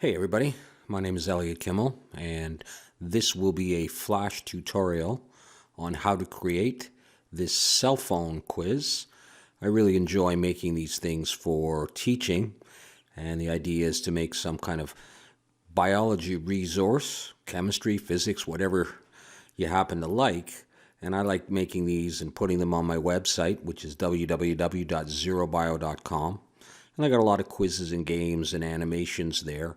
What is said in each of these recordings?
Hey everybody, my name is Elliot Kimmel, and this will be a flash tutorial on how to create this cell phone quiz. I really enjoy making these things for teaching, and the idea is to make some kind of biology resource, chemistry, physics, whatever you happen to like. And I like making these and putting them on my website, which is www.zerobio.com. And I got a lot of quizzes and games and animations there.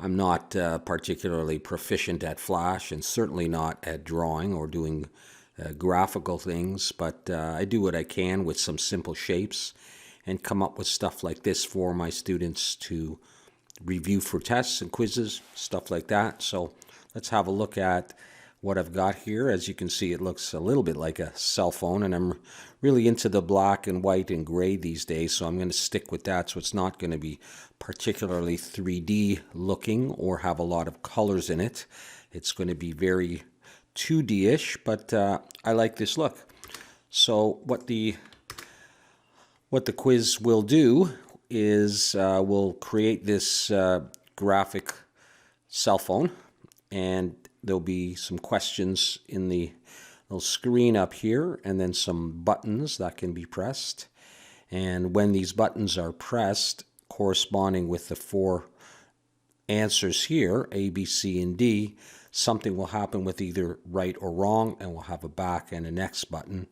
I'm not particularly proficient at Flash and certainly not at drawing or doing graphical things, but I do what I can with some simple shapes and come up with stuff like this for my students to review for tests and quizzes, stuff like that. So let's have a look at what I've got here. As you can see, it looks a little bit like a cell phone, and I'm really into the black and white and gray these days, so I'm going to stick with that. So it's not going to be particularly 3D looking or have a lot of colors in it. It's going to be very 2D-ish, but I like this look. So what the quiz will do is we'll create this graphic cell phone, and there'll be some questions in the little screen up here, and then some buttons that can be pressed. And when these buttons are pressed, corresponding with the four answers here, A, B, C, and D, something will happen with either right or wrong, and we'll have a back and a next button.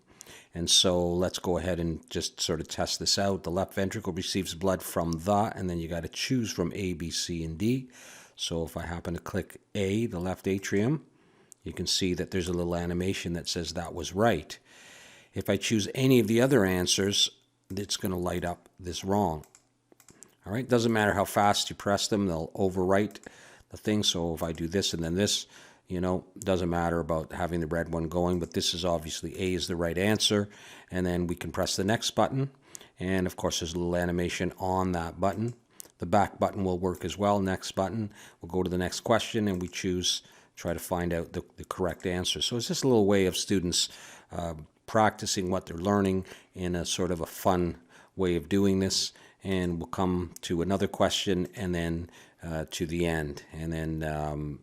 And so let's go ahead and just sort of test this out. The left ventricle receives blood from the, and then you got to choose from A, B, C, and D. So if I happen to click A, the left atrium, you can see that there's a little animation that says that was right. If I choose any of the other answers, it's going to light up this wrong. All right, doesn't matter how fast you press them, they'll overwrite the thing. So if I do this and then this, doesn't matter about having the red one going, but this is obviously A is the right answer. And then we can press the next button. And of course, there's a little animation on that button. The back button will work as well. Next button, we'll go to the next question and we try to find out the correct answer. So it's just a little way of students practicing what they're learning in a sort of a fun way of doing this. And we'll come to another question and then to the end. And then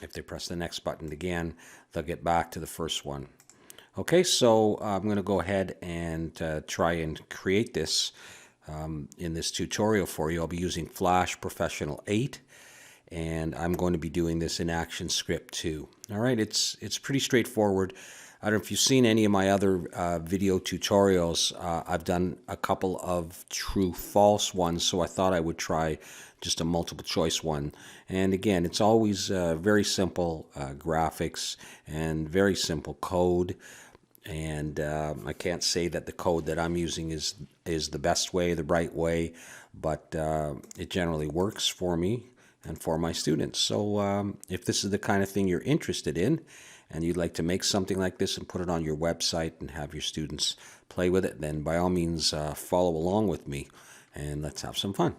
if they press the next button again, they'll get back to the first one. Okay, so I'm going to go ahead and try and create this in this tutorial for you. I'll be using Flash Professional 8, and I'm going to be doing this in Actionscript 2. All right, it's pretty straightforward. I don't know if you've seen any of my other video tutorials. I've done a couple of true-false ones, so I thought I would try just a multiple choice one. And again, it's always very simple graphics and very simple code. And I can't say that the code that I'm using is the best way, the right way, but it generally works for me and for my students. So if this is the kind of thing you're interested in and you'd like to make something like this and put it on your website and have your students play with it, then by all means follow along with me and let's have some fun.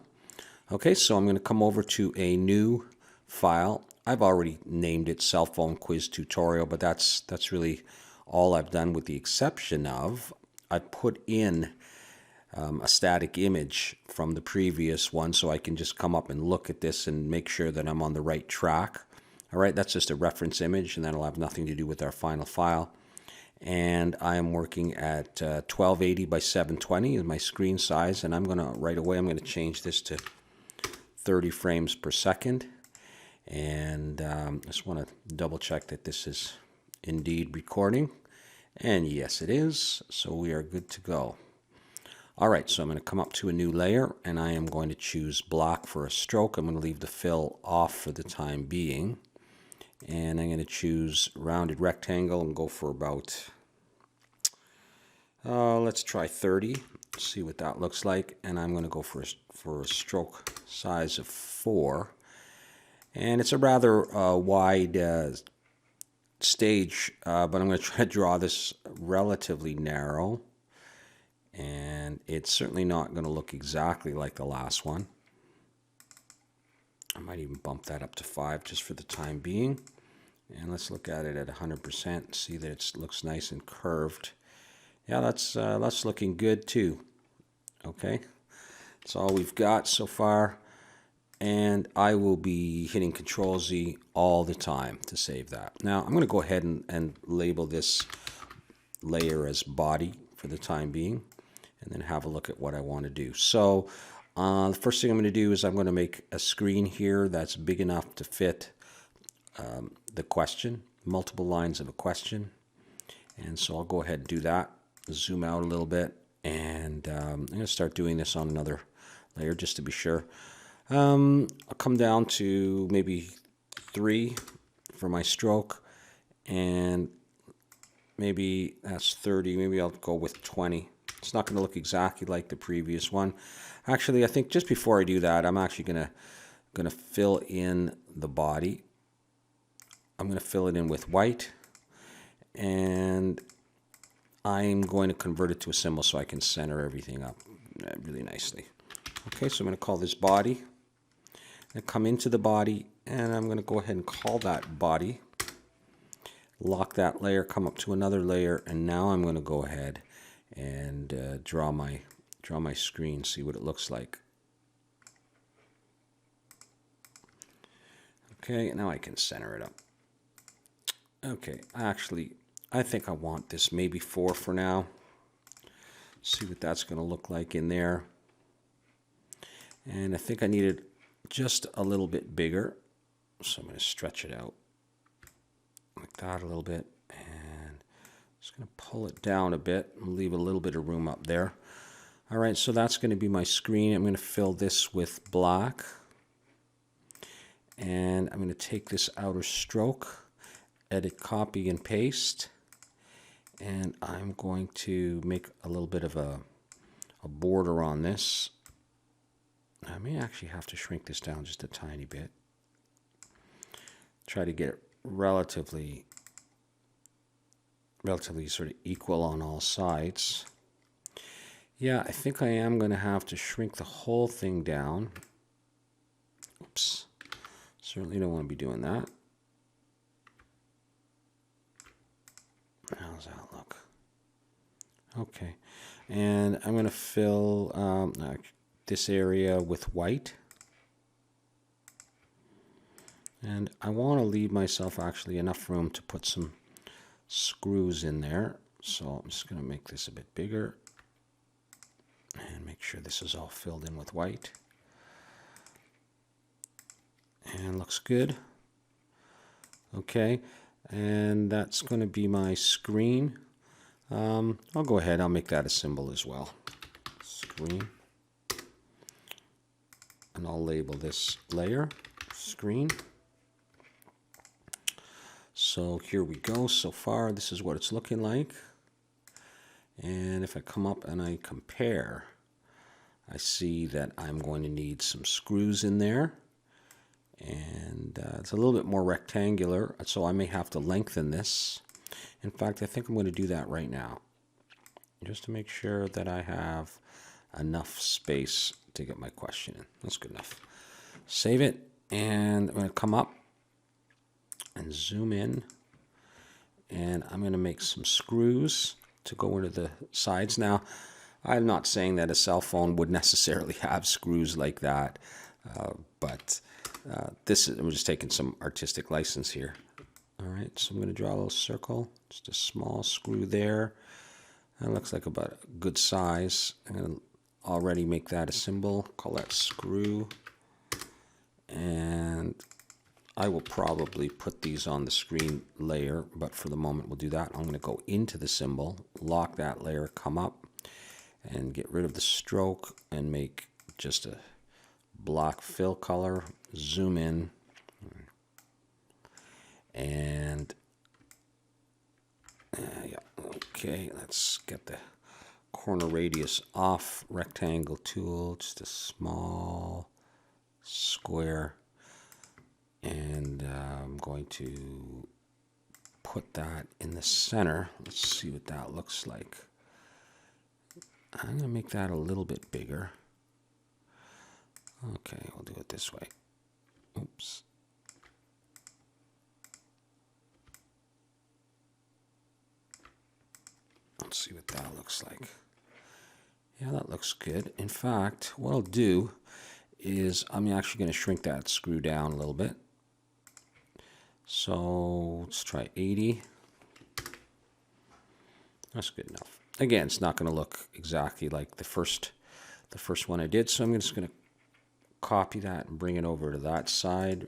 Okay, so I'm going to come over to a new file. I've already named it Cell Phone Quiz Tutorial, but that's really all I've done, with the exception of I put in a static image from the previous one, so I can just come up and look at this and make sure that I'm on the right track. All right, that's just a reference image, and that'll have nothing to do with our final file. And I am working at 1280 by 720 is my screen size, and I'm going to change this to 30 frames per second. And I just want to double check that this is indeed recording. And yes, it is. So we are good to go. All right, so I'm going to come up to a new layer, and I am going to choose black for a stroke. I'm going to leave the fill off for the time being. And I'm going to choose rounded rectangle and go for about, let's try 30. See what that looks like. And I'm going to go for a stroke size of 4. And it's a rather wide stage, but I'm going to try to draw this relatively narrow. And it's certainly not going to look exactly like the last one. I might even bump that up to 5 just for the time being. And let's look at it at 100%. See that it looks nice and curved. Yeah, that's looking good too. Okay, that's all we've got so far. and I will be hitting Control Z all the time to save that. Now I'm going to go ahead and label this layer as body for the time being, and then have a look at what I want to do. So the first thing I'm going to do is I'm going to make a screen here that's big enough to fit the question, multiple lines of a question. And so I'll go ahead and do that, zoom out a little bit, and I'm going to start doing this on another layer just to be sure. I'll come down to maybe 3 for my stroke, and maybe that's 30. Maybe I'll go with 20. It's not going to look exactly like the previous one. Actually, I think just before I do that, I'm actually going to fill in the body. I'm going to fill it in with white, and I'm going to convert it to a symbol so I can center everything up really nicely. Okay, so I'm going to call this body. And come into the body, and I'm going to go ahead and call that body. Lock that layer, come up to another layer, and now I'm going to go ahead and draw my screen, see what it looks like. Okay, now I can center it up. Okay, actually, I think I want this maybe 4 for now. See what that's going to look like in there. And I think I need it just a little bit bigger. So I'm going to stretch it out like that a little bit. And just going to pull it down a bit and leave a little bit of room up there. All right, so that's going to be my screen. I'm going to fill this with black. And I'm going to take this outer stroke, edit, copy, and paste. And I'm going to make a little bit of a border on this. I may actually have to shrink this down just a tiny bit. Try to get it relatively sort of equal on all sides. Yeah, I think I am going to have to shrink the whole thing down. Oops. Certainly don't want to be doing that. How's that look? Okay. And I'm going to fill this area with white. And I want to leave myself actually enough room to put some screws in there. So I'm just going to make this a bit bigger and make sure this is all filled in with white. And looks good. Okay, and that's going to be my screen. I'll go ahead, I'll make that a symbol as well. Screen. And I'll label this layer, screen. So here we go. So far, this is what it's looking like. And if I come up and I compare, I see that I'm going to need some screws in there. And it's a little bit more rectangular, so I may have to lengthen this. In fact, I think I'm going to do that right now, just to make sure that I have enough space to get my question in. That's good enough. Save it, and I'm going to come up and zoom in, and I'm going to make some screws to go into the sides. Now, I'm not saying that a cell phone would necessarily have screws like that, but I'm just taking some artistic license here. All right, so I'm going to draw a little circle, just a small screw there. That looks like about a good size. I'm going to already make that a symbol, call that screw. And I will probably put these on the screen layer, but for the moment we'll do that. I'm going to go into the symbol, lock that layer, come up, and get rid of the stroke and make just a black fill color, zoom in, and yeah, okay, let's get the corner radius off, rectangle tool, just a small square, and I'm going to put that in the center. Let's see what that looks like. I'm going to make that a little bit bigger. Okay, we'll do it this way. Oops. Let's see what that looks like. Yeah, that looks good. In fact, what I'll do is I'm actually going to shrink that screw down a little bit. So let's try 80. That's good enough. Again, it's not going to look exactly like the first one I did, so I'm just going to copy that and bring it over to that side.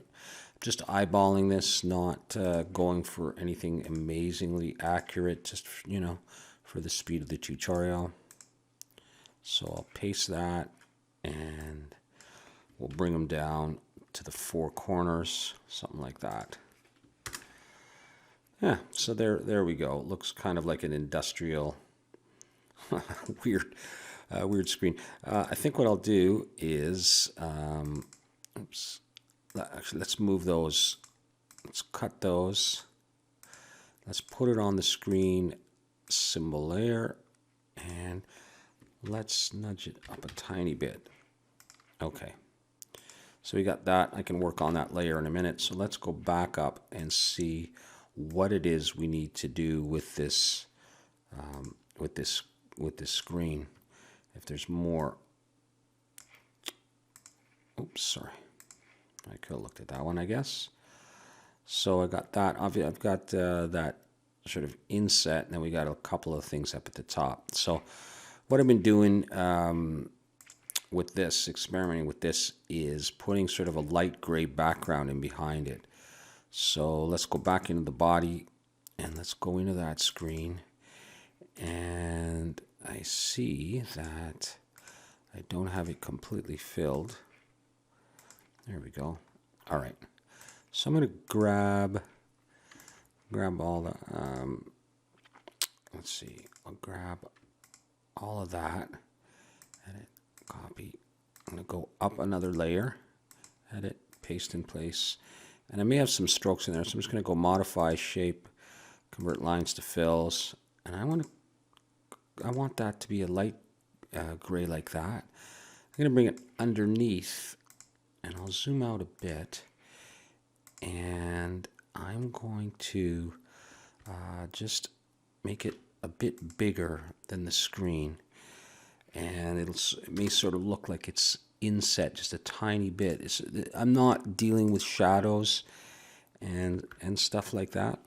Just eyeballing this, not going for anything amazingly accurate, just, you know, for the speed of the tutorial. So I'll paste that, and we'll bring them down to the 4 corners, something like that. Yeah, so there we go. It looks kind of like an industrial, weird screen. I think what I'll do is, oops, actually let's move those. Let's cut those. Let's put it on the screen symbol layer, and let's nudge it up a tiny bit. Okay. So we got that. I can work on that layer in a minute. So let's go back up and see what it is we need to do with this screen. If there's more. Oops, sorry. I could have looked at that one, I guess. So I got that. I've got that sort of inset, and then we got a couple of things up at the top. So what I've been doing with this, experimenting with this, is putting sort of a light gray background in behind it. So let's go back into the body, and let's go into that screen. And I see that I don't have it completely filled. There we go. All right. So I'm going to grab all the, let's see, I'll grab all of that, edit, copy. I'm going to go up another layer, edit, paste in place. And I may have some strokes in there, so I'm just going to go modify shape, convert lines to fills. And I want that to be a light gray like that. I'm going to bring it underneath, and I'll zoom out a bit. And I'm going to just make it a bit bigger than the screen. And it may sort of look like it's inset just a tiny bit. I'm not dealing with shadows and stuff like that.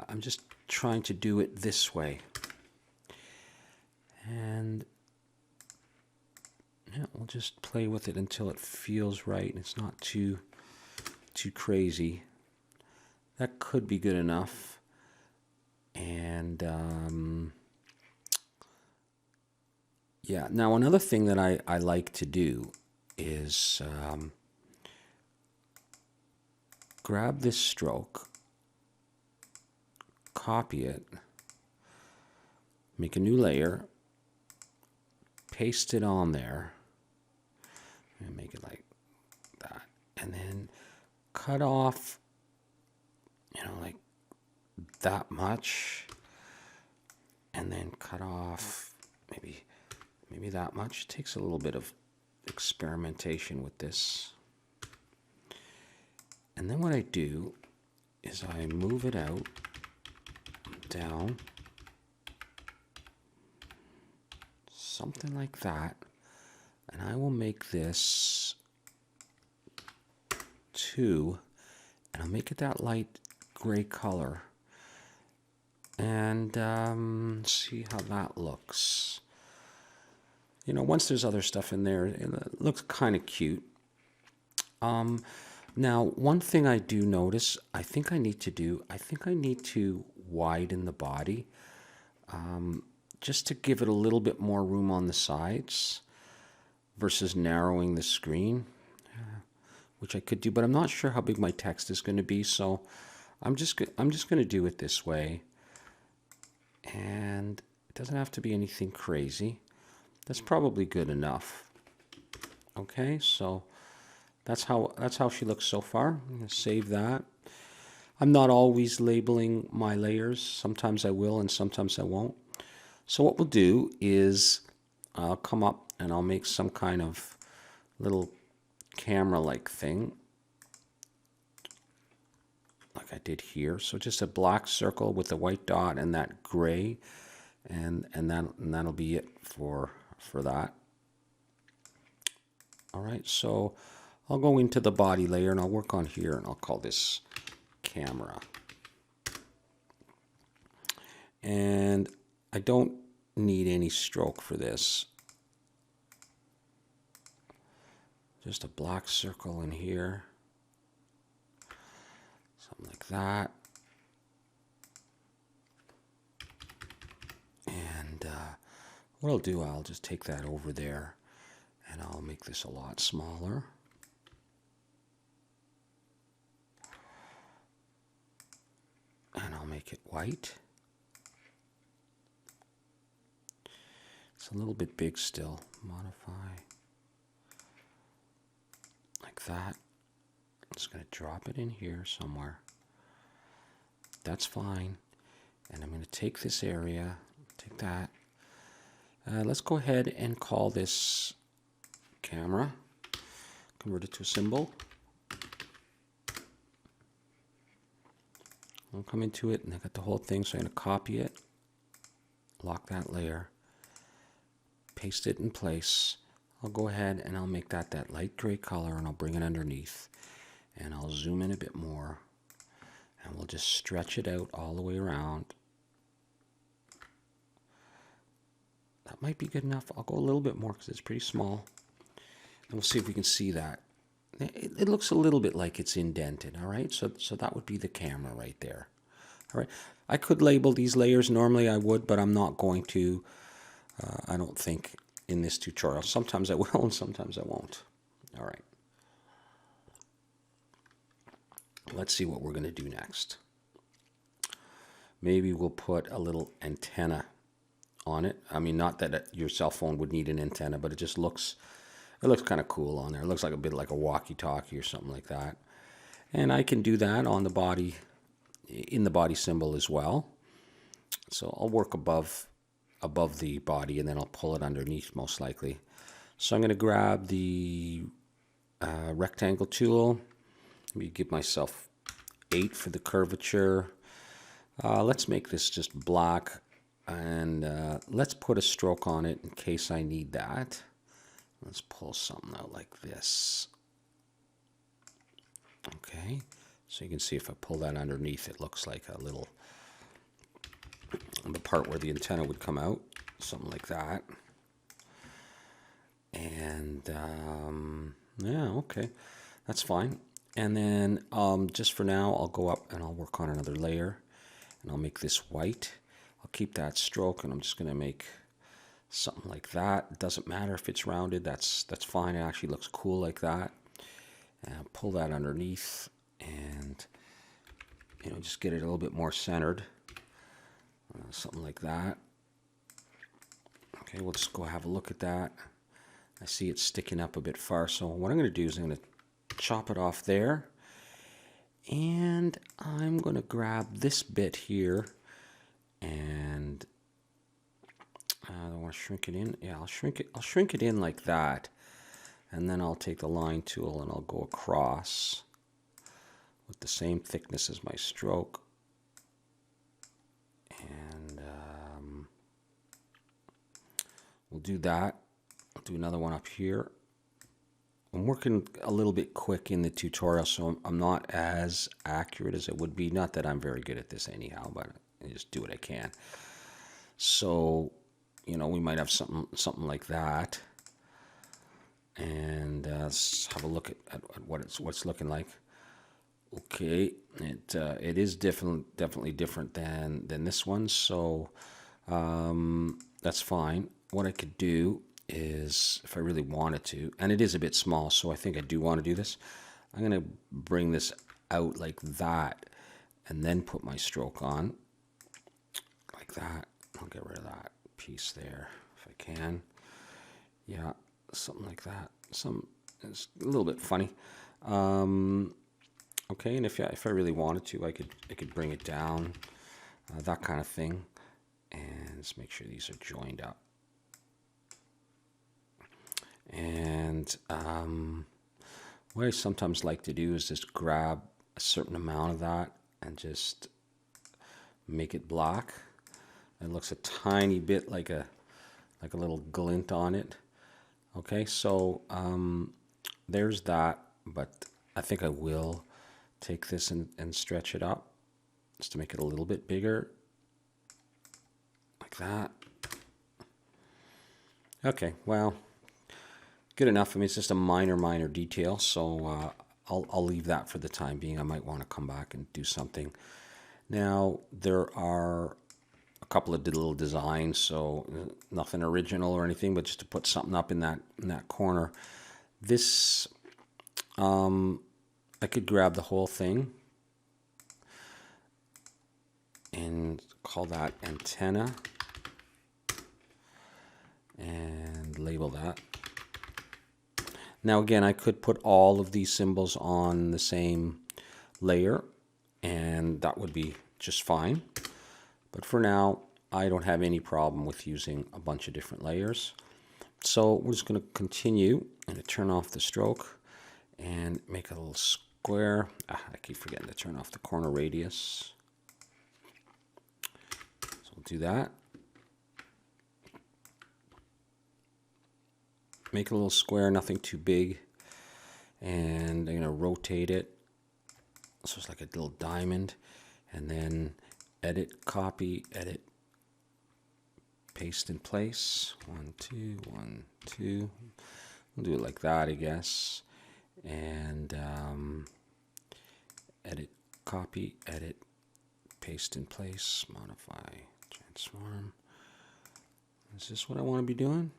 I'm just trying to do it this way. And yeah, we'll just play with it until it feels right and it's not too crazy. That could be good enough. And yeah, now another thing that I like to do is grab this stroke, copy it, make a new layer, paste it on there, and make it like that, and then cut off, you know, like that much, and then cut off maybe that much. It takes a little bit of experimentation with this. And then what I do is I move it out, down, something like that, and I will make this 2, and I'll make it that light gray color, and see how that looks. You know, once there's other stuff in there, it looks kind of cute. Now, one thing I do notice, I think I need to widen the body, just to give it a little bit more room on the sides versus narrowing the screen, which I could do, but I'm not sure how big my text is going to be, so I'm just going to do it this way. And it doesn't have to be anything crazy. That's probably good enough. Okay, so that's how she looks so far. I'm going to save that. I'm not always labeling my layers. Sometimes I will and sometimes I won't. So what we'll do is I'll come up and I'll make some kind of little camera-like thing, like I did here. So just a black circle with a white dot and that gray, and that'll be it for that. All right, so I'll go into the body layer and I'll work on here and I'll call this camera. And I don't need any stroke for this. Just a black circle in here. Something like that. And what I'll do, I'll just take that over there and I'll make this a lot smaller. And I'll make it white. It's a little bit big still. Modify. Like that. I'm just going to drop it in here somewhere. That's fine. And I'm going to take this area, take that. Let's go ahead and call this camera. Convert it to a symbol. I'll come into it and I got the whole thing, so I'm going to copy it, lock that layer, paste it in place. I'll go ahead and I'll make that light gray color and I'll bring it underneath and I'll zoom in a bit more and we'll just stretch it out all the way around. That might be good enough. I'll go a little bit more because it's pretty small. And we'll see if we can see that. It looks a little bit like it's indented, all right? So that would be the camera right there. All right. I could label these layers. Normally I would, but I'm not going to, I don't think, in this tutorial. Sometimes I will and sometimes I won't. All right. Let's see what we're going to do next. Maybe we'll put a little antenna on it. I mean, not that your cell phone would need an antenna, but it just looks, it looks kind of cool on there. It looks like a bit like a walkie-talkie or something like that. And I can do that on the body, in the body symbol as well. So I'll work above the body and then I'll pull it underneath most likely. So I'm going to grab the rectangle tool. Let me give myself 8 for the curvature. Let's make this just black and let's put a stroke on it in case I need that. Let's pull something out like this. Okay, so you can see if I pull that underneath, it looks like a little, the part where the antenna would come out, something like that. And yeah, okay, that's fine. And then just for now, I'll go up and I'll work on another layer and I'll make this white. I'll keep that stroke and I'm just going to make something like that. It doesn't matter if it's rounded, that's fine. It actually looks cool like that. And I'll pull that underneath and, you know, just get it a little bit more centered. Something like that. Okay, we'll just go have a look at that. I see it sticking up a bit far, so what I'm going to do is I'm going to chop it off there. And I'm going to grab this bit here and I want to shrink it in. Yeah, I'll shrink it in like that. And then I'll take the line tool and I'll go across with the same thickness as my stroke. And we'll do that. I'll do another one up here. I'm working a little bit quick in the tutorial, so I'm not as accurate as it would be. Not that I'm very good at this anyhow, but I just do what I can. So, you know, we might have something like that. And let's have a look at what it's looking like. Okay, it is definitely different than this one, so that's fine. What I could do is, if I really wanted to, and it is a bit small, so I think I do want to do this, I'm going to bring this out like that and then put my stroke on like that. I'll get rid of that piece there if I can. Yeah, something like that. It's a little bit funny. Okay, and if I really wanted to, I could bring it down, that kind of thing, and let's make sure these are joined up. And what I sometimes like to do is just grab a certain amount of that and just make it black. It looks a tiny bit like a little glint on it. Okay, so there's that, but I think I will take this and stretch it up just to make it a little bit bigger, like that. Okay, well, good enough. I mean, it's just a minor detail, so I'll leave that for the time being. I might want to come back and do something. Now, there are a couple of little designs, so nothing original or anything, but just to put something up in that corner. This, I could grab the whole thing and call that antenna and label that. Now again, I could put all of these symbols on the same layer and that would be just fine. But for now, I don't have any problem with using a bunch of different layers. So we're just going to continue and turn off the stroke and make a little square. I keep forgetting to turn off the corner radius. So we'll do that. Make a little square, nothing too big. And I'm going to rotate it. So it's like a little diamond. And then edit, copy, edit, paste in place. 1, 2, 1, 2. We'll do it like that, I guess. And edit, copy, edit, paste in place, modify, transform. Is this what I want to be doing?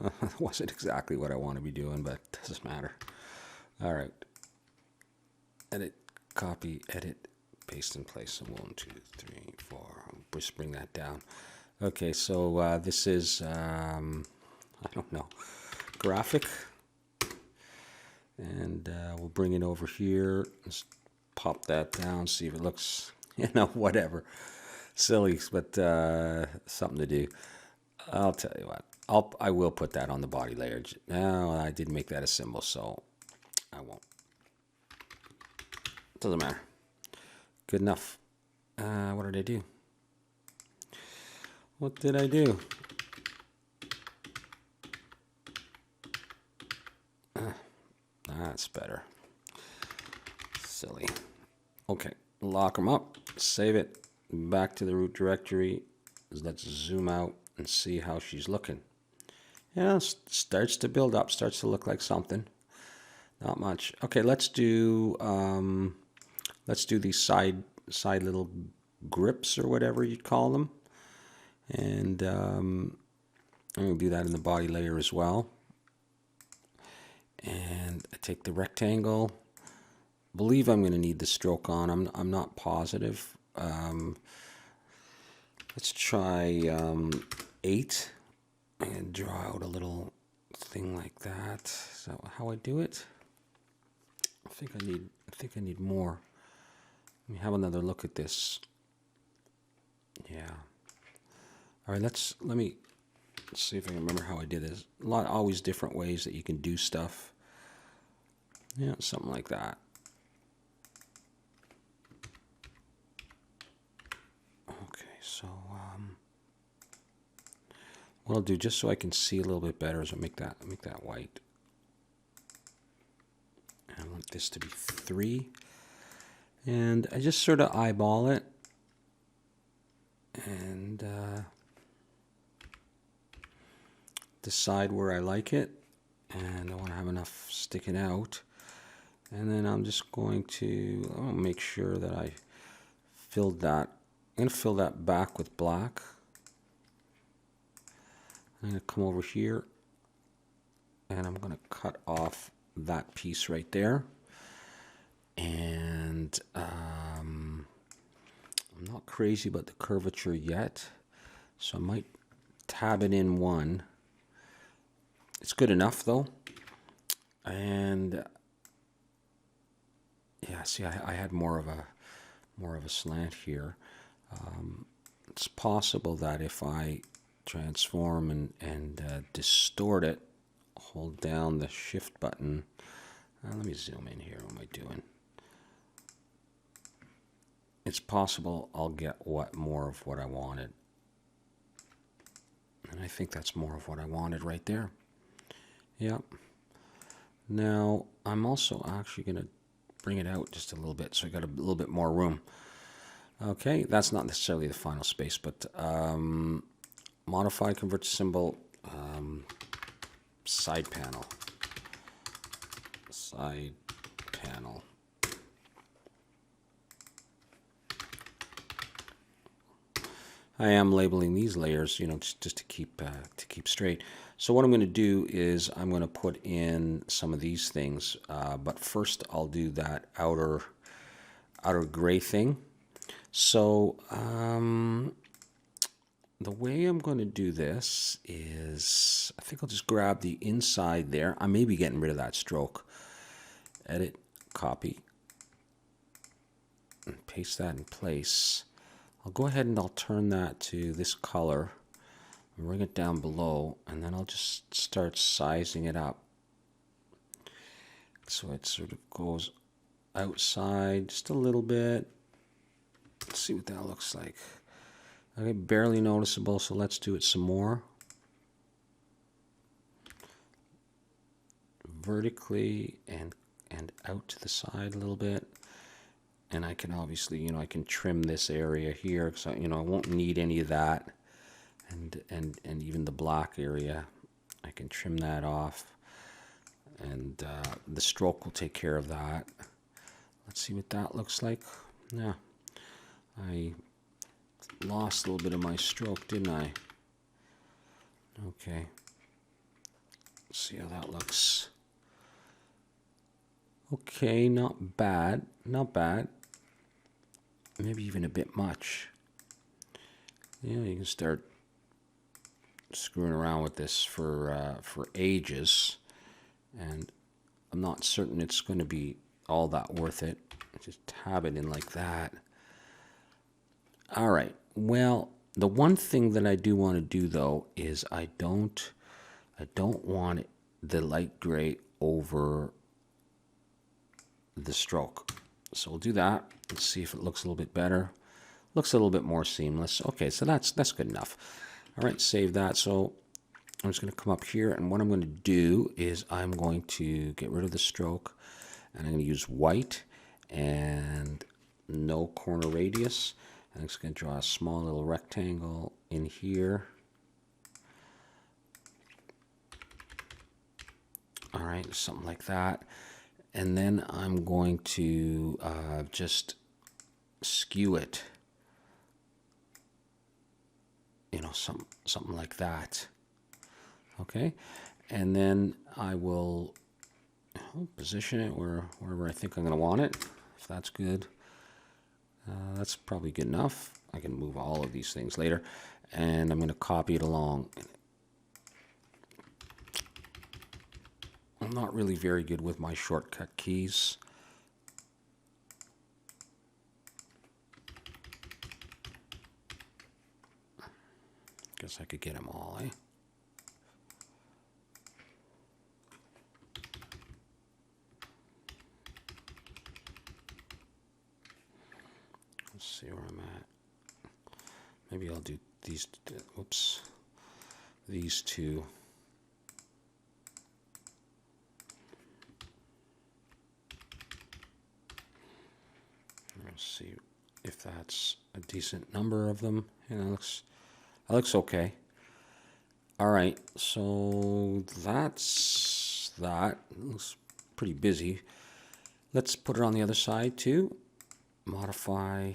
It wasn't exactly what I want to be doing, but it doesn't matter. All right. Edit, copy, edit, paste in place. So 1, 2, 3, 4. I'll just bring that down. Okay, so this is, I don't know, graphic. And we'll bring it over here. Just pop that down, see if it looks, whatever. Silly, but something to do. I'll tell you what. I will put that on the body layer. No, I didn't make that a symbol, so I won't. Doesn't matter. Good enough. What did I do? What did I do? That's better. Silly. Okay, lock them up. Save it. Back to the root directory. Let's zoom out and see how she's looking. Yeah, starts to build up, starts to look like something. Not much. Okay, let's do these side little grips or whatever you'd call them, and I'm gonna do that in the body layer as well. And I take the rectangle. I believe I'm gonna need the stroke on. I'm not positive. Let's try 8. And draw out a little thing like that. Is that how I do it? I think I need more. Let me have another look at this. Yeah. All right. Let me see if I can remember how I did this. Always different ways that you can do stuff. Yeah, something like that. Okay. So. What I'll do, just so I can see a little bit better, is I'll make that white. And I want this to be 3. And I just sort of eyeball it. And decide where I like it. And I want to have enough sticking out. And then I'm just going to make sure that I filled that. I'm going to fill that back with black. I'm going to come over here and I'm going to cut off that piece right there. And I'm not crazy about the curvature yet, so I might tab it in 1. It's good enough though. And yeah, see, I had more of a slant here. It's possible that if I transform and distort it, hold down the shift button. Let me zoom in here. What am I doing? It's possible I'll get more of what I wanted. And I think that's more of what I wanted right there. Yep. Now, I'm also actually going to bring it out just a little bit so I got a little bit more room. Okay, that's not necessarily the final space, but modify, convert to symbol, side panel. Side panel. I am labeling these layers, you know, just to keep straight. So what I'm going to do is I'm going to put in some of these things, but first I'll do that outer gray thing. So the way I'm going to do this is I think I'll just grab the inside there. I may be getting rid of that stroke. Edit, copy, and paste that in place. I'll go ahead and I'll turn that to this color and bring it down below, and then I'll just start sizing it up so it sort of goes outside just a little bit. Let's see what that looks like. Okay, barely noticeable, so let's do it some more. Vertically and out to the side a little bit. And I can obviously, you know, I can trim this area here because, you know, I won't need any of that. And even the black area, I can trim that off. And the stroke will take care of that. Let's see what that looks like. Yeah, I lost a little bit of my stroke, didn't I? Okay. Let's see how that looks. Okay, not bad. Not bad. Maybe even a bit much. Yeah, you can start screwing around with this for ages, and I'm not certain it's going to be all that worth it. Just tab it in like that. All right. Well, the one thing that I do want to do though is I don't want the light gray over the stroke. So we'll do that. Let's see if it looks a little bit better. Looks a little bit more seamless. Okay, so that's good enough. All right, save that. So I'm just going to come up here, and what I'm going to do is I'm going to get rid of the stroke, and I'm going to use white and no corner radius. And I'm just going to draw a small little rectangle in here. All right, something like that. And then I'm going to just skew it, you know, something like that. Okay, and then I will position it wherever I think I'm going to want it. If that's good, that's probably good enough. I can move all of these things later, and I'm going to copy it along. I'm not really very good with my shortcut keys. Guess I could get them all, eh? Let's see where I'm at. Maybe I'll do these, whoops, these two. Let's see if that's a decent number of them. You know, that looks okay. All right, so that's that. It looks pretty busy. Let's put it on the other side too. Modify,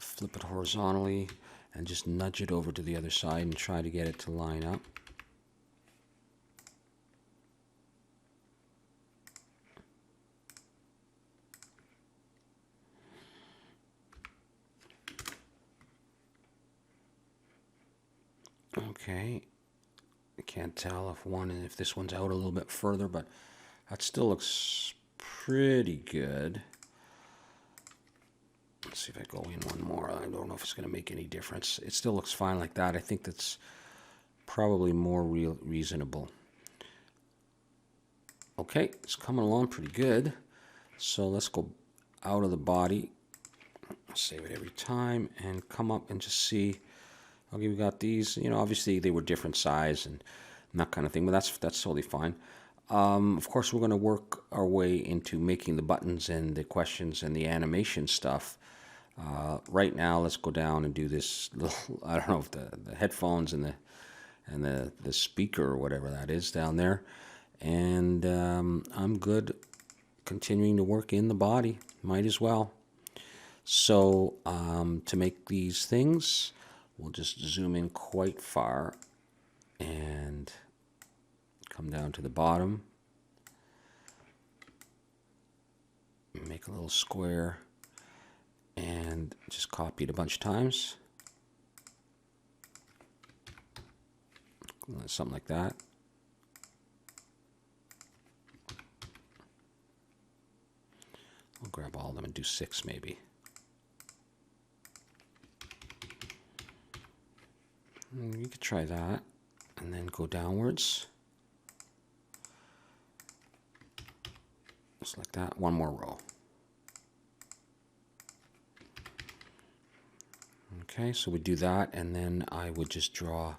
flip it horizontally, and just nudge it over to the other side and try to get it to line up. Okay, I can't tell if this one's out a little bit further, but that still looks pretty good. Let's see if I go in one more. I don't know if it's going to make any difference. It still looks fine like that. I think that's probably more reasonable. Okay, it's coming along pretty good. So let's go out of the body. Save it every time and come up and just see Okay, we got these. You know, obviously they were different size and that kind of thing, but that's totally fine. Of course, we're going to work our way into making the buttons and the questions and the animation stuff. Right now, let's go down and do this little, I don't know if the headphones and the speaker or whatever that is down there. And I'm good continuing to work in the body. Might as well. So to make these things, we'll just zoom in quite far and come down to the bottom. Make a little square and just copy it a bunch of times. Something like that. I'll grab all of them and do 6 maybe. You could try that and then go downwards. Just like that, one more row. Okay, so we do that, and then I would just draw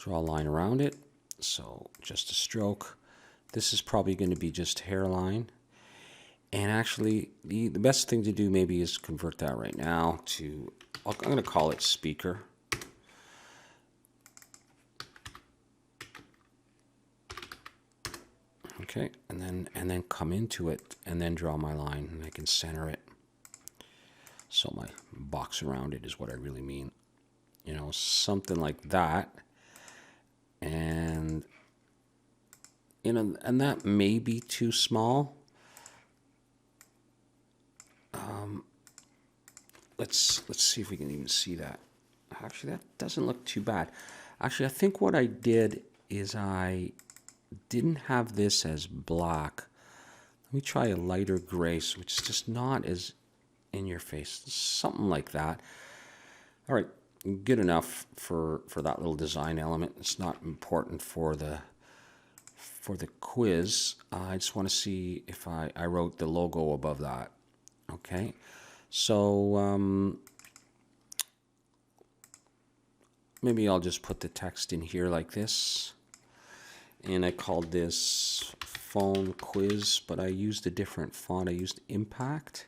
a line around it. So just a stroke. This is probably going to be just hairline. And actually, the best thing to do maybe is convert that right now to, I'm going to call it speaker. Okay, and then come into it and then draw my line, and I can center it. So my box around it is what I really mean. You know, something like that. And you know, and that may be too small. Let's see if we can even see that. Actually, that doesn't look too bad. Actually, I think what I did is I didn't have this as black. Let me try a lighter gray, which is just not as in your face. Something like that. All right, good enough for that little design element. It's not important for the quiz. I just want to see if I wrote the logo above that. Okay, so maybe I'll just put the text in here like this. And I called this phone quiz, but I used a different font. I used Impact,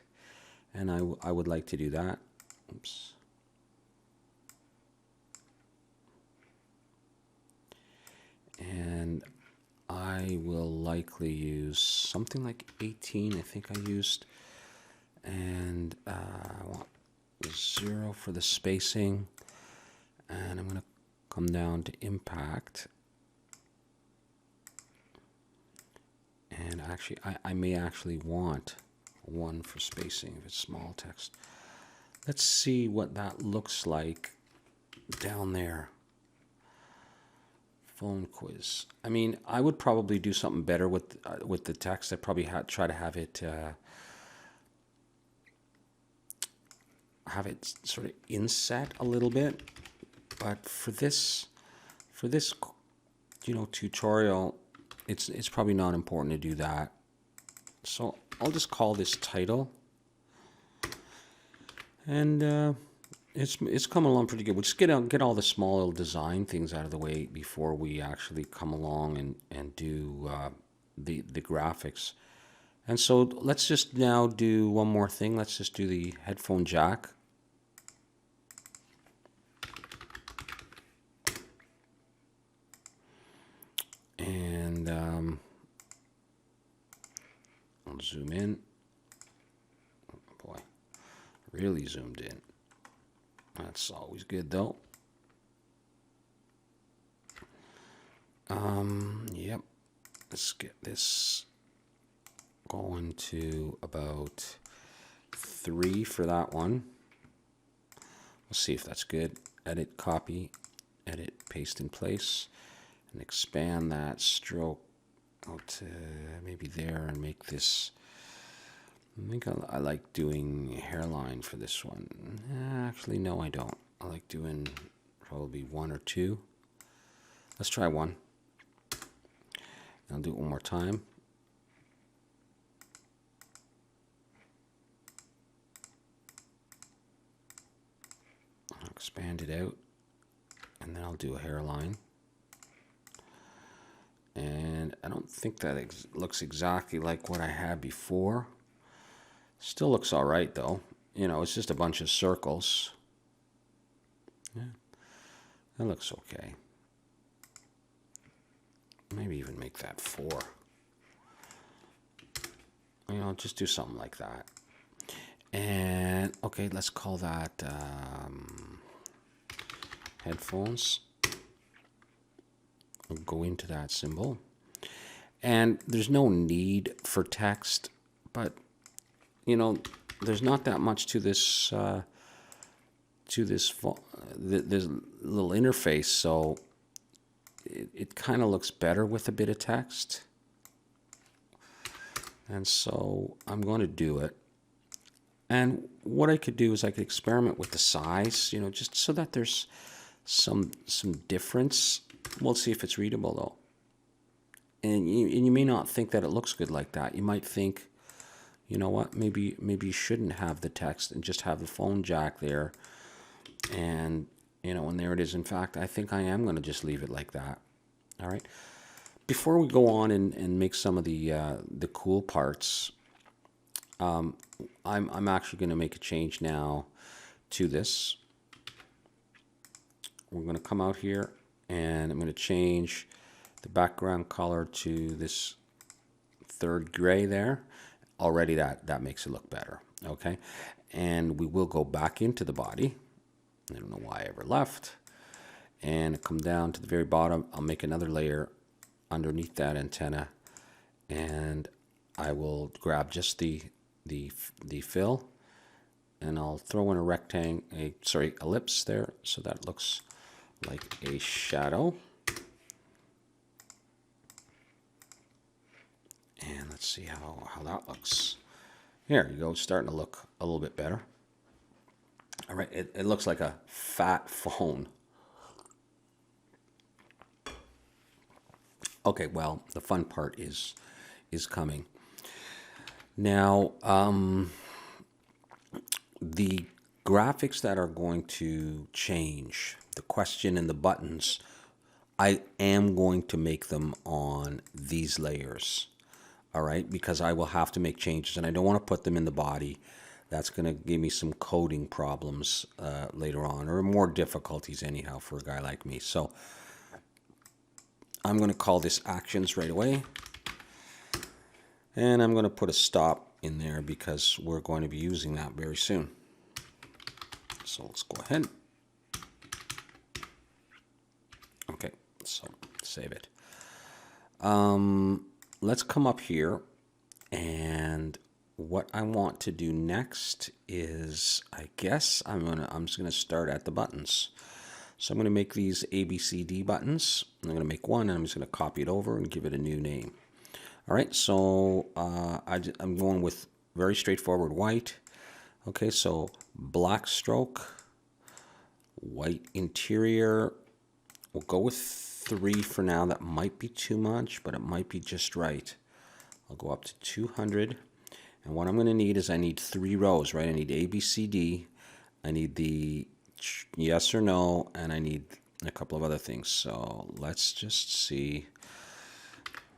and I would like to do that. Oops. And I will likely use something like 18, I think I used. And I want 0 for the spacing. And I'm going to come down to Impact. And actually, I may actually want 1 for spacing if it's small text. Let's see what that looks like down there. Phone quiz. I mean, I would probably do something better with the text. I'd probably try to have it sort of inset a little bit. But for this you know, tutorial, it's probably not important to do that. So I'll just call this title, and it's coming along pretty good. We'll just get all the small little design things out of the way before we actually come along and do the graphics. And so let's just now do one more thing. Let's just do the headphone jack. And I'll zoom in. Oh boy, really zoomed in. That's always good though. Yep. Let's get this going to about 3 for that one. We'll see if that's good. Edit, copy, edit, paste in place, and expand that stroke out to maybe there and make this. I think I like doing hairline for this one. Actually, no, I don't. I like doing probably 1 or 2. Let's try 1. I'll do it one more time. I'll expand it out. And I'll do a hairline. And I don't think that looks exactly like what I had before. Still looks all right, though. You know, it's just a bunch of circles. Yeah, that looks okay. Maybe even make that 4. You know, just do something like that. And, okay, let's call that headphones. We'll go into that symbol. And there's no need for text, but, you know, there's not that much to this this little interface, so it kind of looks better with a bit of text. And so I'm going to do it. And what I could do is I could experiment with the size, you know, just so that there's some difference. We'll see if it's readable, though. And you may not think that it looks good like that. You might think, you know what, maybe you shouldn't have the text and just have the phone jack there. And, you know, and there it is. In fact, I think I am going to just leave it like that. All right. Before we go on and make some of the cool parts, I'm actually going to make a change now to this. We're going to come out here and I'm going to change the background color to this 3rd gray there. Already that makes it look better. Okay. And we will go back into the body. I don't know why I ever left. And come down to the very bottom. I'll make another layer underneath that antenna, and I will grab just the fill, and I'll throw in a rectangle, ellipse there, so that looks like a shadow. And let's see how that looks. There you go, it's starting to look a little bit better. All right, it looks like a fat phone. Okay, well, the fun part is coming. Now, the graphics that are going to change, the question and the buttons, I am going to make them on these layers. All right, because I will have to make changes, and I don't want to put them in the body. That's going to give me some coding problems later on, or more difficulties anyhow for a guy like me. So I'm going to call this actions right away. And I'm going to put a stop in there because we're going to be using that very soon. So let's go ahead. Okay, so save it. Let's come up here, and what I want to do next is, I guess I'm just gonna start at the buttons. So I'm gonna make these ABCD buttons. I'm gonna make one, and I'm just gonna copy it over and give it a new name. All right, so I'm going with very straightforward white. Okay, so black stroke, white interior. We'll go with 3 for now. That might be too much, but it might be just right. I'll go up to 200. And what I'm going to need is I need 3 rows, right? I need A, B, C, D. I need the yes or no, and I need a couple of other things. So let's just see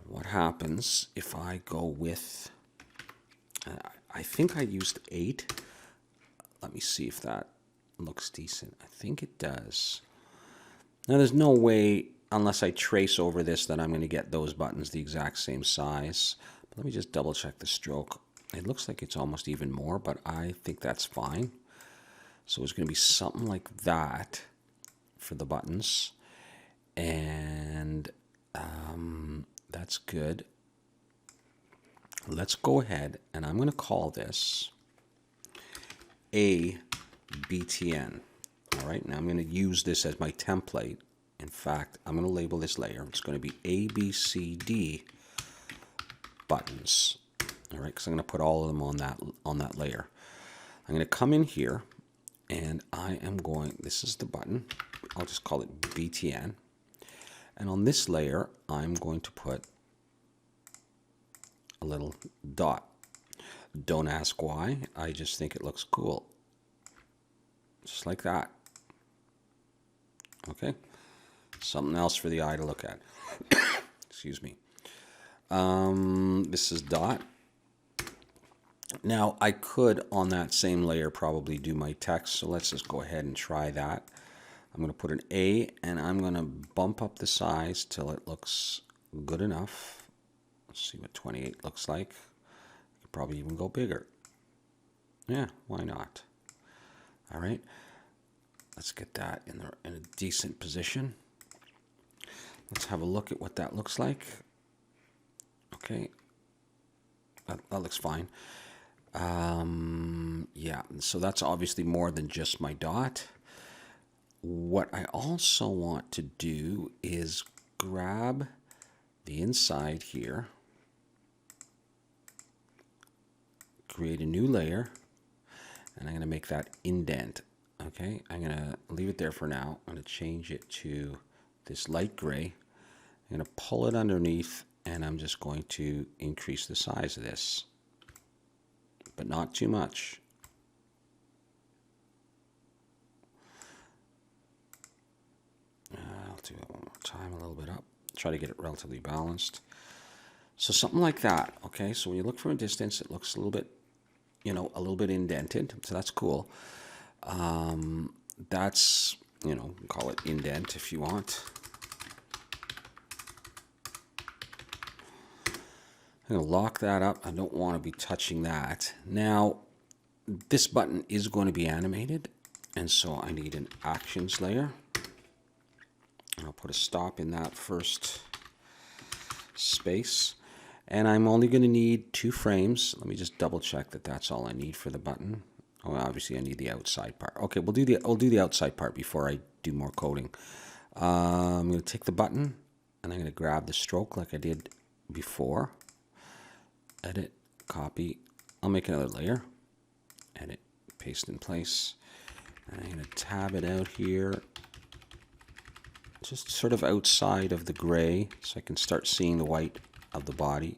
what happens if I go with, I think I used 8. Let me see if that looks decent. I think it does. Now there's no way, unless I trace over this, that I'm going to get those buttons the exact same size. But let me just double check the stroke. It looks like it's almost even more, but I think that's fine. So it's going to be something like that for the buttons. And that's good. Let's go ahead, and I'm going to call this ABTN. All right, now I'm going to use this as my template. In fact, I'm going to label this layer. It's going to be ABCD buttons. All right, because I'm going to put all of them on that layer. I'm going to come in here, and I am going, this is the button. I'll just call it BTN. And on this layer, I'm going to put a little dot. Don't ask why. I just think it looks cool. Just like that. Okay. Something else for the eye to look at. Excuse me. This is dot. Now I could on that same layer probably do my text, so let's just go ahead and try that. I'm going to put an A and I'm going to bump up the size till it looks good enough. Let's see what 28 looks like. Could probably even go bigger. Yeah, why not? All right, let's get that in a decent position. Let's have a look at what that looks like. Okay, that looks fine. Yeah, so that's obviously more than just my dot. What I also want to do is grab the inside here, create a new layer, and I'm going to make that indent. Okay, I'm going to leave it there for now. I'm going to change it to this light gray. I'm going to pull it underneath, and I'm just going to increase the size of this, but not too much. I'll do it one more time, a little bit up. Try to get it relatively balanced. So something like that. Okay, so when you look from a distance, it looks a little bit, a little bit indented. So that's cool. That's, call it indent if you want. I'm going to lock that up. I don't want to be touching that. Now, this button is going to be animated, and so I need an actions layer. I'll put a stop in that first space, and I'm only going to need 2 frames. Let me just double check that that's all I need for the button. Oh, obviously I need the outside part. Okay, I'll do the outside part before I do more coding. I'm going to take the button and I'm going to grab the stroke like I did before. Edit, copy. I'll make another layer. Edit, paste in place. And I'm going to tab it out here, just sort of outside of the gray, so I can start seeing the white of the body.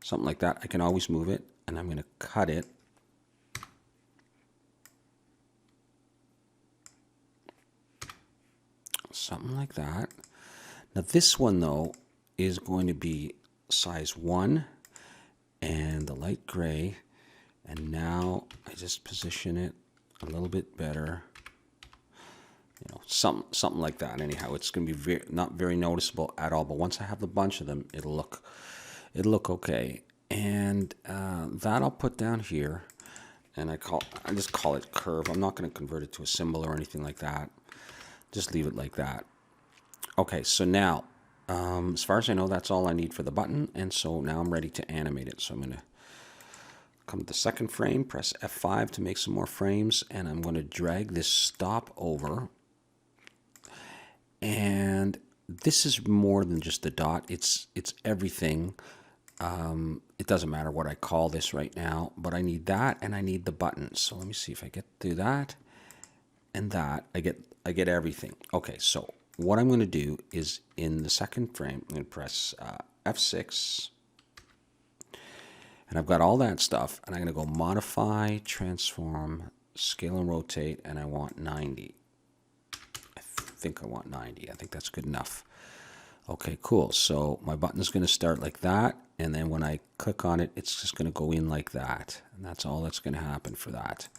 Something like that. I can always move it, and I'm going to cut it. Something like that. Now this one, though, is going to be size 1 and the light gray. And now I just position it a little bit better. Something like that. Anyhow, it's going to be not very noticeable at all. But once I have the bunch of them, it'll look okay. And that I'll put down here, and I just call it curve. I'm not going to convert it to a symbol or anything like that. Just leave it like that. Okay, so now, as far as I know, that's all I need for the button. And so now I'm ready to animate it. So I'm going to come to the second frame, press F5 to make some more frames, and I'm going to drag this stop over. And this is more than just the dot. It's everything. It doesn't matter what I call this right now, but I need that and I need the button. So let me see if I get through that and that. I get everything. Okay, so what I'm going to do is in the second frame, I'm going to press F6. And I've got all that stuff, and I'm going to go modify, transform, scale and rotate, and I want 90. I think I want 90. I think that's good enough. Okay, cool. So my button's going to start like that, and then when I click on it, it's just going to go in like that. And that's all that's going to happen for that.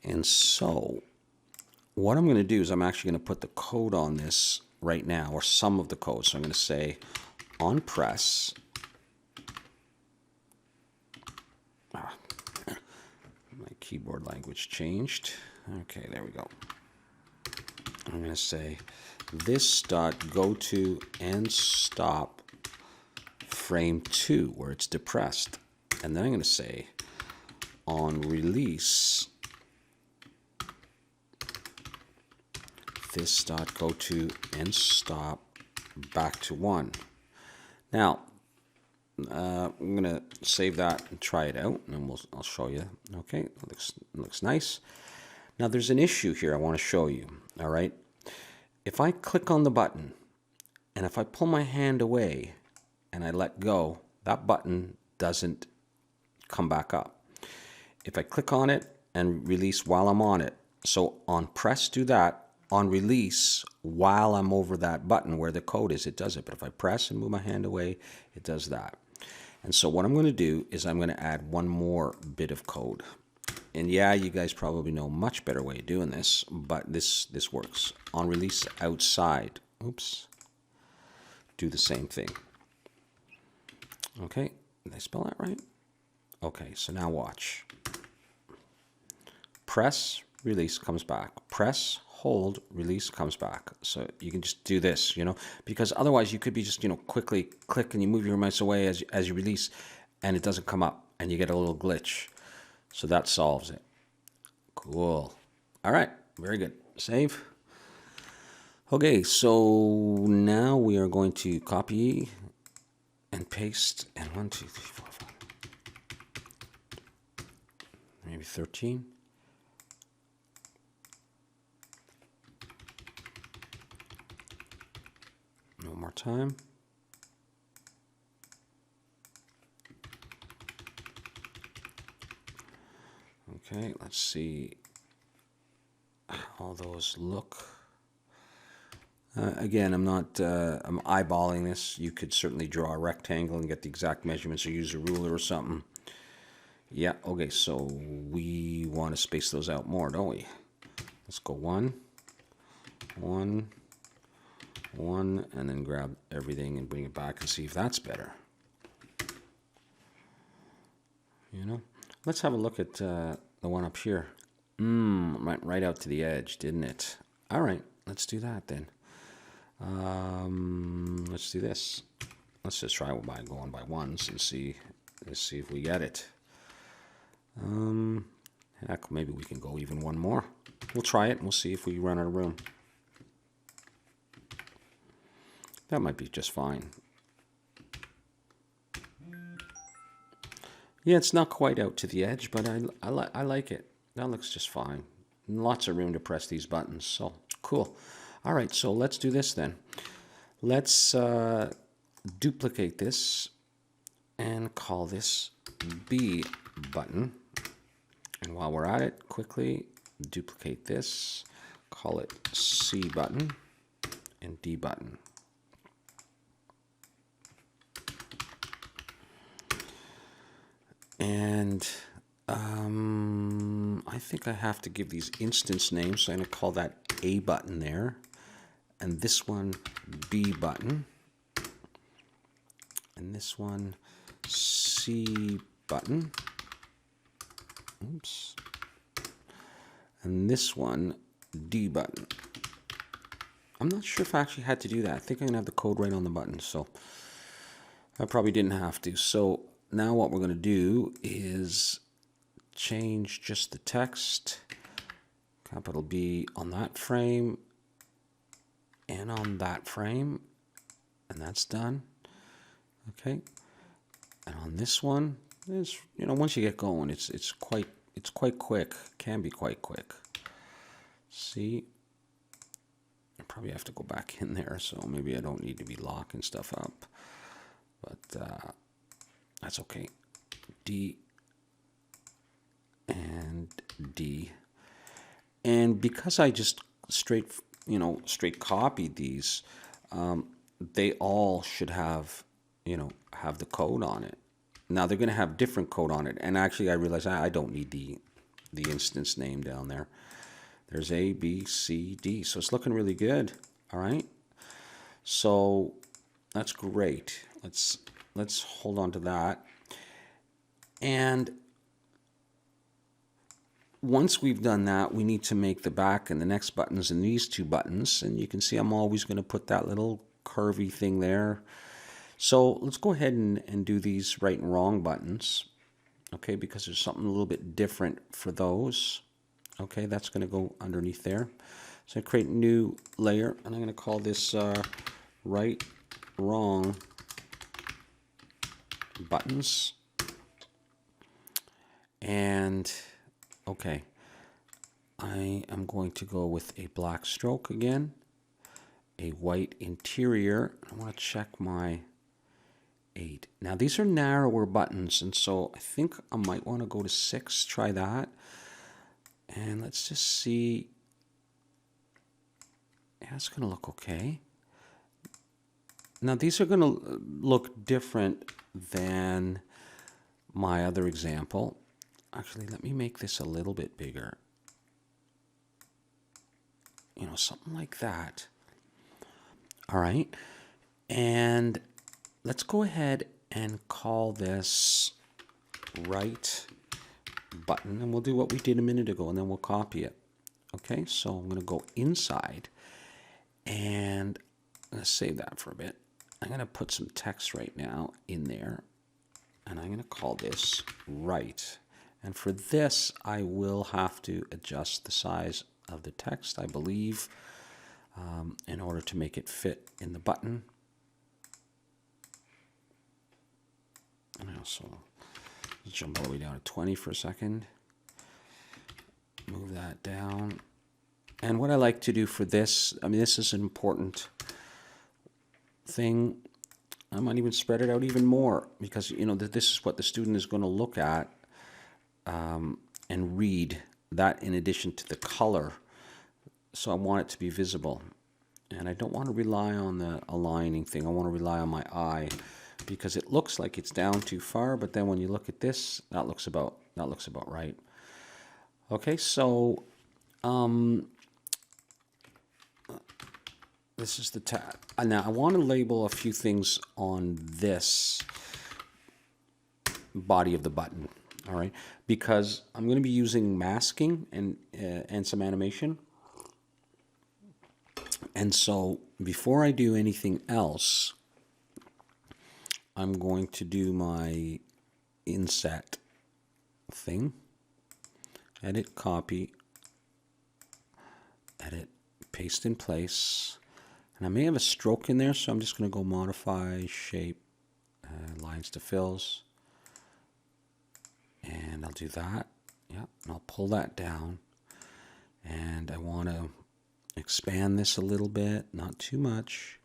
And so what I'm going to do is I'm actually going to put the code on this right now, or some of the code. So I'm going to say on press. My keyboard language changed. Okay, there we go. I'm going to say this dot go to and stop frame 2 where it's depressed. And then I'm going to say on release this dot go to and stop back to 1. Now I'm going to save that and try it out, and then I'll show you. Okay, it looks nice. Now there's an issue here I want to show you. All right, if I click on the button and if I pull my hand away and I let go, that button doesn't come back up. If I click on it and release while I'm on it, so on press do that, on release while I'm over that button where the code is, it does it. But if I press and move my hand away, it does that. And so what I'm going to do is I'm going to add one more bit of code. And yeah, you guys probably know a much better way of doing this, but this works. On release outside, oops, do the same thing. Okay, did I spell that right? Okay, so now watch. Press, release, comes back. Press, hold, release, comes back. So you can just do this, you know, because otherwise you could be just, you know, quickly click and you move your mouse away as you release and it doesn't come up and you get a little glitch. So that solves it. Cool. All right, very good. Save. Okay, so now we are going to copy and paste, and 1, 2, 3, 4, 5, maybe 13. No more time. Okay, let's see how those look. Again, I'm eyeballing this. You could certainly draw a rectangle and get the exact measurements or use a ruler or something. Yeah, okay, so we want to space those out more, don't we? Let's go 1, 1, 1, and then grab everything and bring it back and see if that's better. You know? Let's have a look at the one up here. Went right out to the edge, didn't it? All right, let's do that then. Let's do this. Let's just try by going by ones and see. Let's see if we get it. Heck, maybe we can go even one more. We'll try it and we'll see if we run out of room. That might be just fine. Yeah, it's not quite out to the edge, but I like it. That looks just fine. Lots of room to press these buttons, so cool. All right, so let's do this then. Let's duplicate this and call this B button. And while we're at it, quickly duplicate this, call it C button and D button. And I think I have to give these instance names, so I'm going to call that A button there. And this one, B button. And this one, C button. Oops. And this one, D button. I'm not sure if I actually had to do that. I think I'm going to have the code right on the button, so I probably didn't have to. So now what we're going to do is change just the text, capital B on that frame and on that frame, and that's done. Okay, and on this one, is, you know, once you get going, it's quite quick. Can be quite quick. See, I probably have to go back in there, so maybe I don't need to be locking stuff up, but that's okay. D and D, and because I just straight copied these, they all should have, have the code on it. Now they're going to have different code on it, and actually I realized I don't need the instance name down there. There's A, B, C, D, so it's looking really good. All right, so that's great. Let's hold on to that. And once we've done that, we need to make the back and the next buttons and these two buttons. And you can see I'm always going to put that little curvy thing there. So let's go ahead and do these right and wrong buttons, okay, because there's something a little bit different for those. Okay, that's going to go underneath there. So I create a new layer, and I'm going to call this right, wrong buttons. And okay, I am going to go with a black stroke again, a white interior. I want to check my 8. Now these are narrower buttons, and so I think I might want to go to 6, try that. And let's just see. Yeah, it's going to look okay. Now these are going to look different than my other example. Actually, let me make this a little bit bigger. You know, something like that. All right. And let's go ahead and call this right button, and we'll do what we did a minute ago, and then we'll copy it. Okay, so I'm going to go inside, and I'm going to save that for a bit. I'm going to put some text right now in there, and I'm going to call this right. And for this, I will have to adjust the size of the text, I believe, in order to make it fit in the button. And also jump all the way down to 20 for a second. Move that down. And what I like to do for this, I mean, this is an important thing. I might even spread it out even more because, you know, this is what the student is going to look at and read, that in addition to the color. So I want it to be visible. And I don't want to rely on the aligning thing. I want to rely on my eye because it looks like it's down too far, but then when you look at this, that looks about right. Okay, so this is the tab. Now I want to label a few things on this body of the button. All right, because I'm going to be using masking and some animation. And so before I do anything else, I'm going to do my inset thing. Edit, copy, edit, paste in place. And I may have a stroke in there, so I'm just going to go modify, shape, lines to fills. And I'll do that. Yeah, and I'll pull that down. And I want to expand this a little bit, not too much,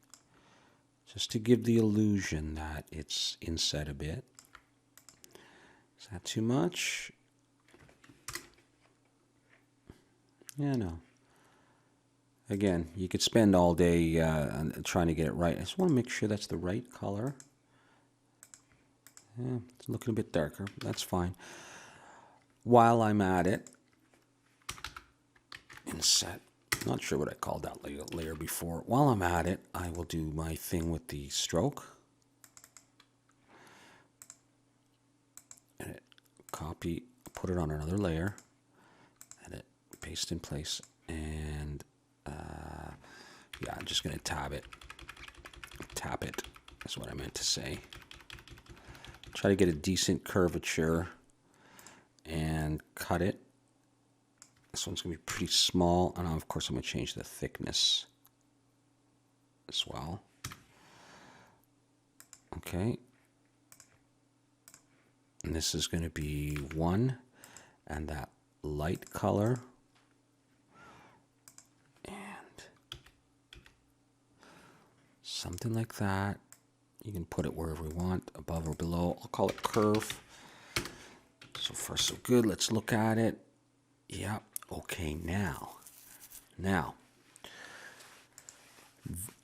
just to give the illusion that it's inset a bit. Is that too much? Yeah, no. Again, you could spend all day trying to get it right. I just want to make sure that's the right color. Yeah, it's looking a bit darker. That's fine. While I'm at it, inset. Not sure what I called that layer before. While I'm at it, I will do my thing with the stroke. Edit, copy, put it on another layer. Edit, paste in place, and yeah, I'm just going to tab it. Tap it is what I meant to say. Try to get a decent curvature and cut it. This one's going to be pretty small, and of course I'm going to change the thickness as well. Okay. And this is going to be 1, and that light color. And something like that. You can put it wherever we want, above or below. I'll call it curve. So far so good. Let's look at it. Yeah. Okay, now,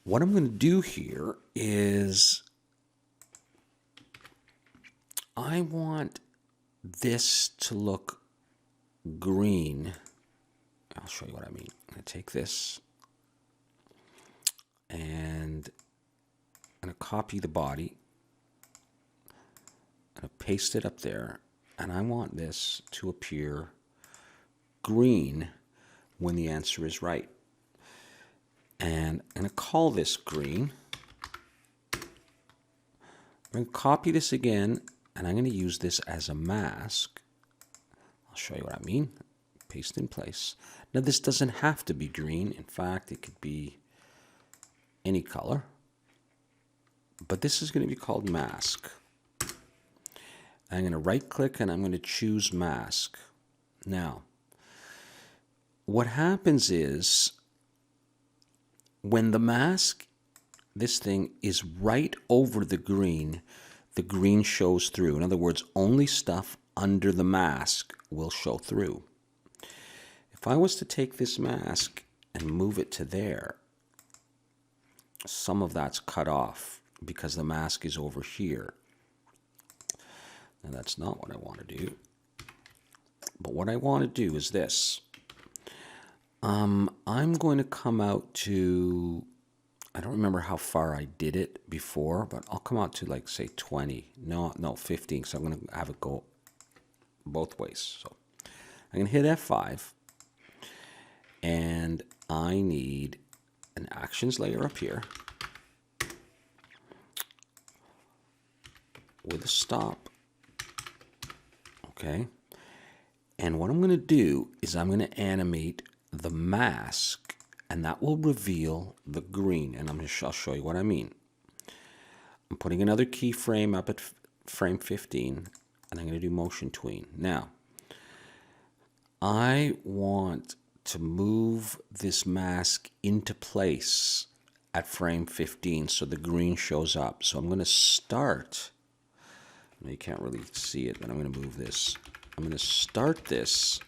what I'm going to do here is I want this to look green. I'll show you what I mean. I'm going to take this and I'm going to copy the body. I'm going to paste it up there, and I want this to appear green when the answer is right. And I'm going to call this green. I'm going to copy this again, and I'm going to use this as a mask. I'll show you what I mean. Paste in place. Now this doesn't have to be green. In fact, it could be any color. But this is going to be called mask. I'm going to right click and I'm going to choose mask. Now, what happens is when the mask, this thing is right over the green shows through. In other words, only stuff under the mask will show through. If I was to take this mask and move it to there, some of that's cut off because the mask is over here. And that's not what I want to do. But what I want to do is this. I'm going to come out to, I don't remember how far I did it before, but I'll come out to like say 20. No, 15. So I'm going to have it go both ways. So I'm going to hit F5 and I need an actions layer up here with a stop. Okay. And what I'm going to do is I'm going to animate the mask, and that will reveal the green. And I'll show you what I mean. I'm putting another keyframe up at frame 15, and I'm going to do motion tween. Now, I want to move this mask into place at frame 15 so the green shows up. So I'm going to start, you can't really see it, but I'm going to move this. I'm going to start this,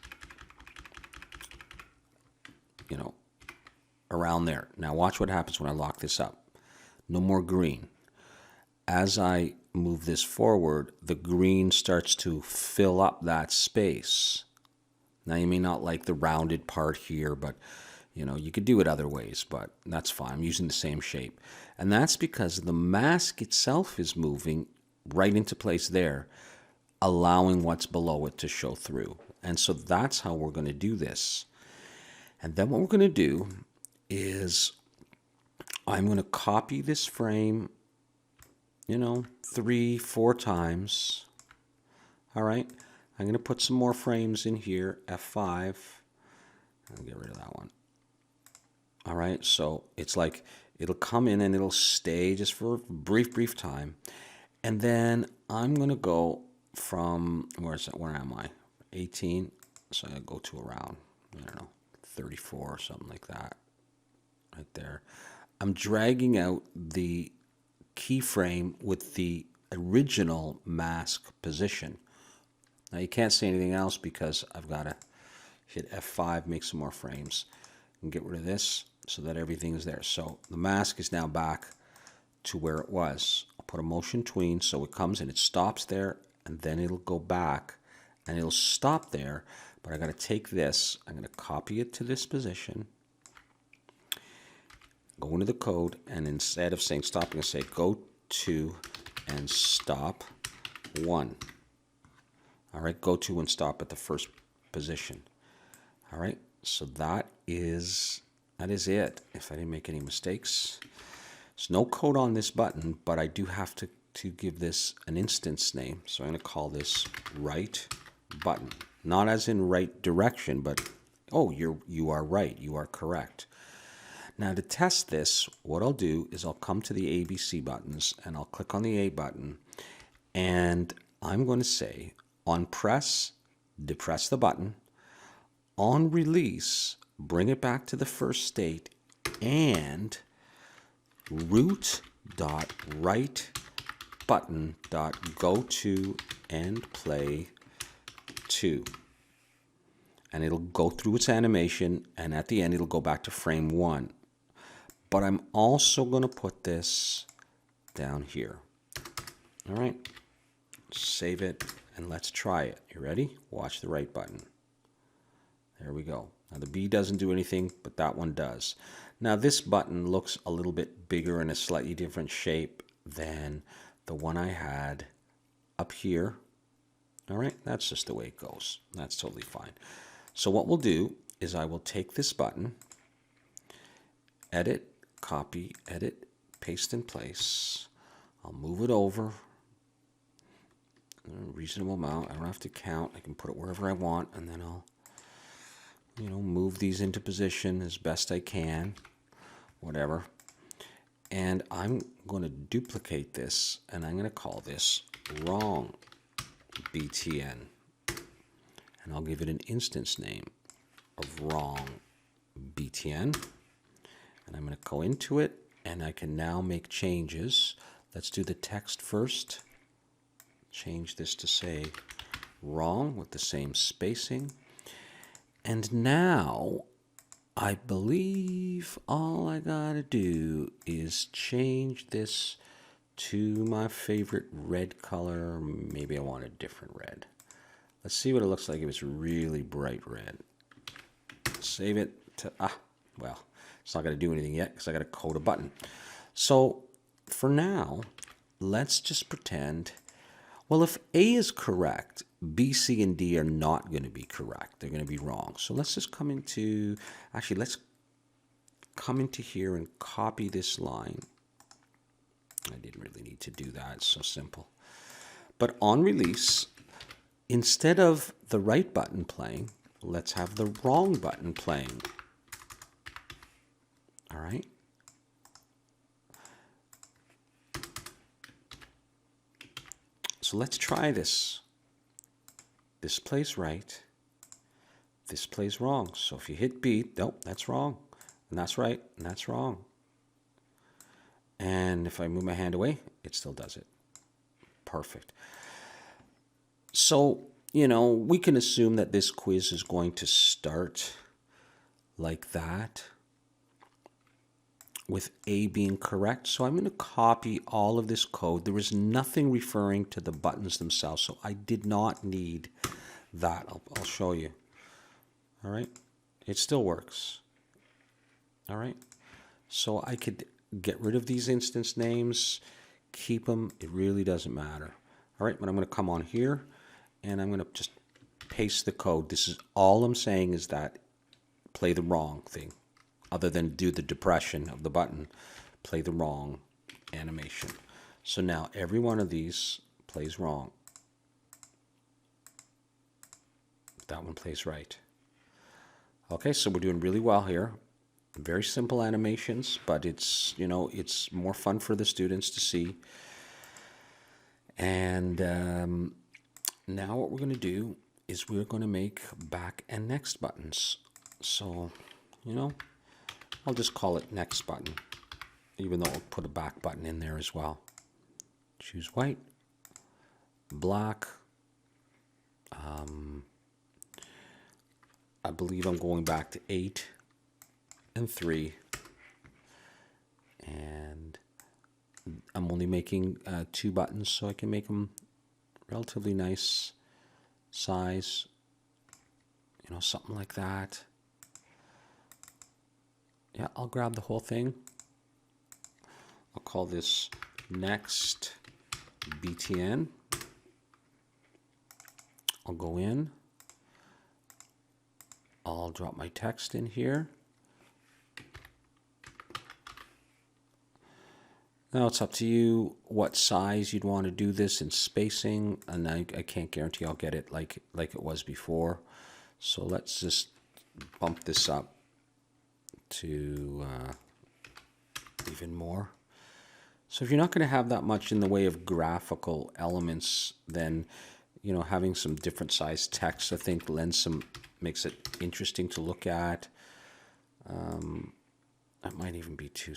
around there. Now watch what happens when I lock this up. No more green. As I move this forward, the green starts to fill up that space. Now you may not like the rounded part here, but you could do it other ways, but that's fine. I'm using the same shape. And that's because the mask itself is moving right into place there, allowing what's below it to show through. And so that's how we're going to do this. And then what we're going to do is I'm going to copy this frame, 3-4 times. All right. I'm going to put some more frames in here, F5. I'll get rid of that one. All right. So it's like it'll come in and it'll stay just for a brief time. And then I'm going to go from, where am I? 18. So I go to around, 34 or something like that. Right there. I'm dragging out the keyframe with the original mask position. Now you can't see anything else because I've got to hit F5, make some more frames, and get rid of this so that everything is there. So the mask is now back to where it was. I'll put a motion tween so it comes and it stops there, and then it'll go back and it'll stop there. But I got to take this, I'm going to copy it to this position, go into the code, and instead of saying stop, I'm going to say go to and stop 1. All right, go to and stop at the first position. All right, so that is it. If I didn't make any mistakes. There's no code on this button, but I do have to give this an instance name. So I'm going to call this right button. Not as in right direction, but you are right, you are correct. Now to test this, what I'll do is I'll come to the ABC buttons and I'll click on the A button, and I'm going to say on press, depress the button, on release, bring it back to the first state, and root.write.button.go-to and play 2. And it'll go through its animation, and at the end it'll go back to frame 1. But I'm also going to put this down here. All right, save it and let's try it. You ready? Watch the right button. There we go. Now the B doesn't do anything, but that one does. Now this button looks a little bit bigger in a slightly different shape than the one I had up here. All right, that's just the way it goes. That's totally fine. So what we'll do is I will take this button, edit, copy, edit, paste in place. I'll move it over a reasonable amount. I don't have to count. I can put it wherever I want, and then I'll move these into position as best I can, whatever. And I'm going to duplicate this, and I'm going to call this wrong BTN. And I'll give it an instance name of wrong BTN. And I'm going to go into it, and I can now make changes. Let's do the text first. Change this to say wrong with the same spacing. And now I believe all I gotta do is change this to my favorite red color. Maybe I want a different red. Let's see what it looks like if it's really bright red. Save it to, well, it's not going to do anything yet because I got to code a button. So for now, let's just pretend, well, if A is correct, B, C, and D are not going to be correct. They're going to be wrong. So let's just come into, actually, let's come into here and copy this line. I didn't really need to do that. It's so simple. But on release, instead of the right button playing, let's have the wrong button playing. All right. So let's try this. This plays right. This plays wrong. So if you hit B, nope, that's wrong. And that's right, and that's wrong. And if I move my hand away, it still does it. Perfect. So, you know, we can assume that this quiz is going to start like that, with A being correct. So I'm going to copy all of this code. There is nothing referring to the buttons themselves, so I did not need that. I'll show you. All right. It still works. All right. So I could get rid of these instance names, keep them. It really doesn't matter. All right. But I'm going to come on here and I'm going to just paste the code. This is all I'm saying is that play the wrong thing. Other than do the depression of the button, play the wrong animation. So now every one of these plays wrong. That one plays right. Okay, so we're doing really well here. Very simple animations, but it's, you know, it's more fun for the students to see. And now what we're going to do is we're going to make back and next buttons. So, you know, I'll just call it next button, even though I'll put a back button in there as well. Choose white, black. I believe I'm going back to 8 and 3. And I'm only making 2 buttons, so I can make them relatively nice size, you know, something like that. Yeah, I'll grab the whole thing. I'll call this next BTN. I'll go in. I'll drop my text in here. Now it's up to you what size you'd want to do this in spacing, and I can't guarantee I'll get it like it was before. So let's just bump this up to even more. So if you're not going to have that much in the way of graphical elements, then, you know, having some different size text, I think, makes it interesting to look at. That might even be too,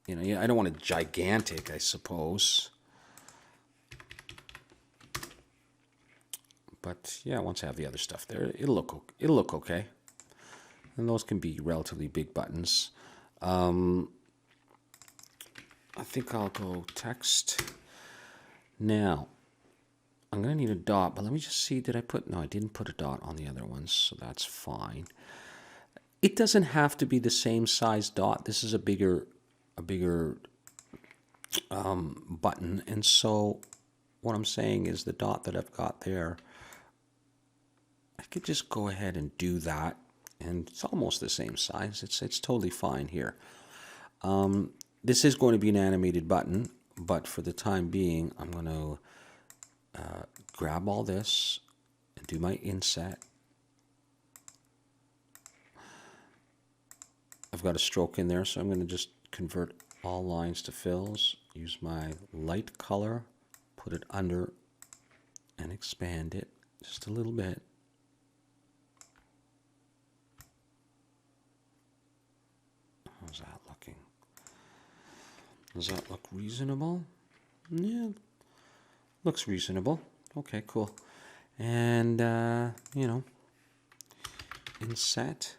you know, I don't want it gigantic, I suppose. But yeah, once I have the other stuff there, it'll look okay. And those can be relatively big buttons. I think I'll go text. Now, I'm going to need a dot, but let me just see, no, I didn't put a dot on the other ones, so that's fine. It doesn't have to be the same size dot. This is a bigger button, and so what I'm saying is the dot that I've got there, I could just go ahead and do that, and it's almost the same size. It's totally fine here. This is going to be an animated button, but for the time being, I'm going to grab all this and do my inset. I've got a stroke in there, so I'm going to just convert all lines to fills, use my light color, put it under, and expand it just a little bit. How's that looking? Does that look reasonable? Yeah, looks reasonable. Okay, cool. And, you know, inset.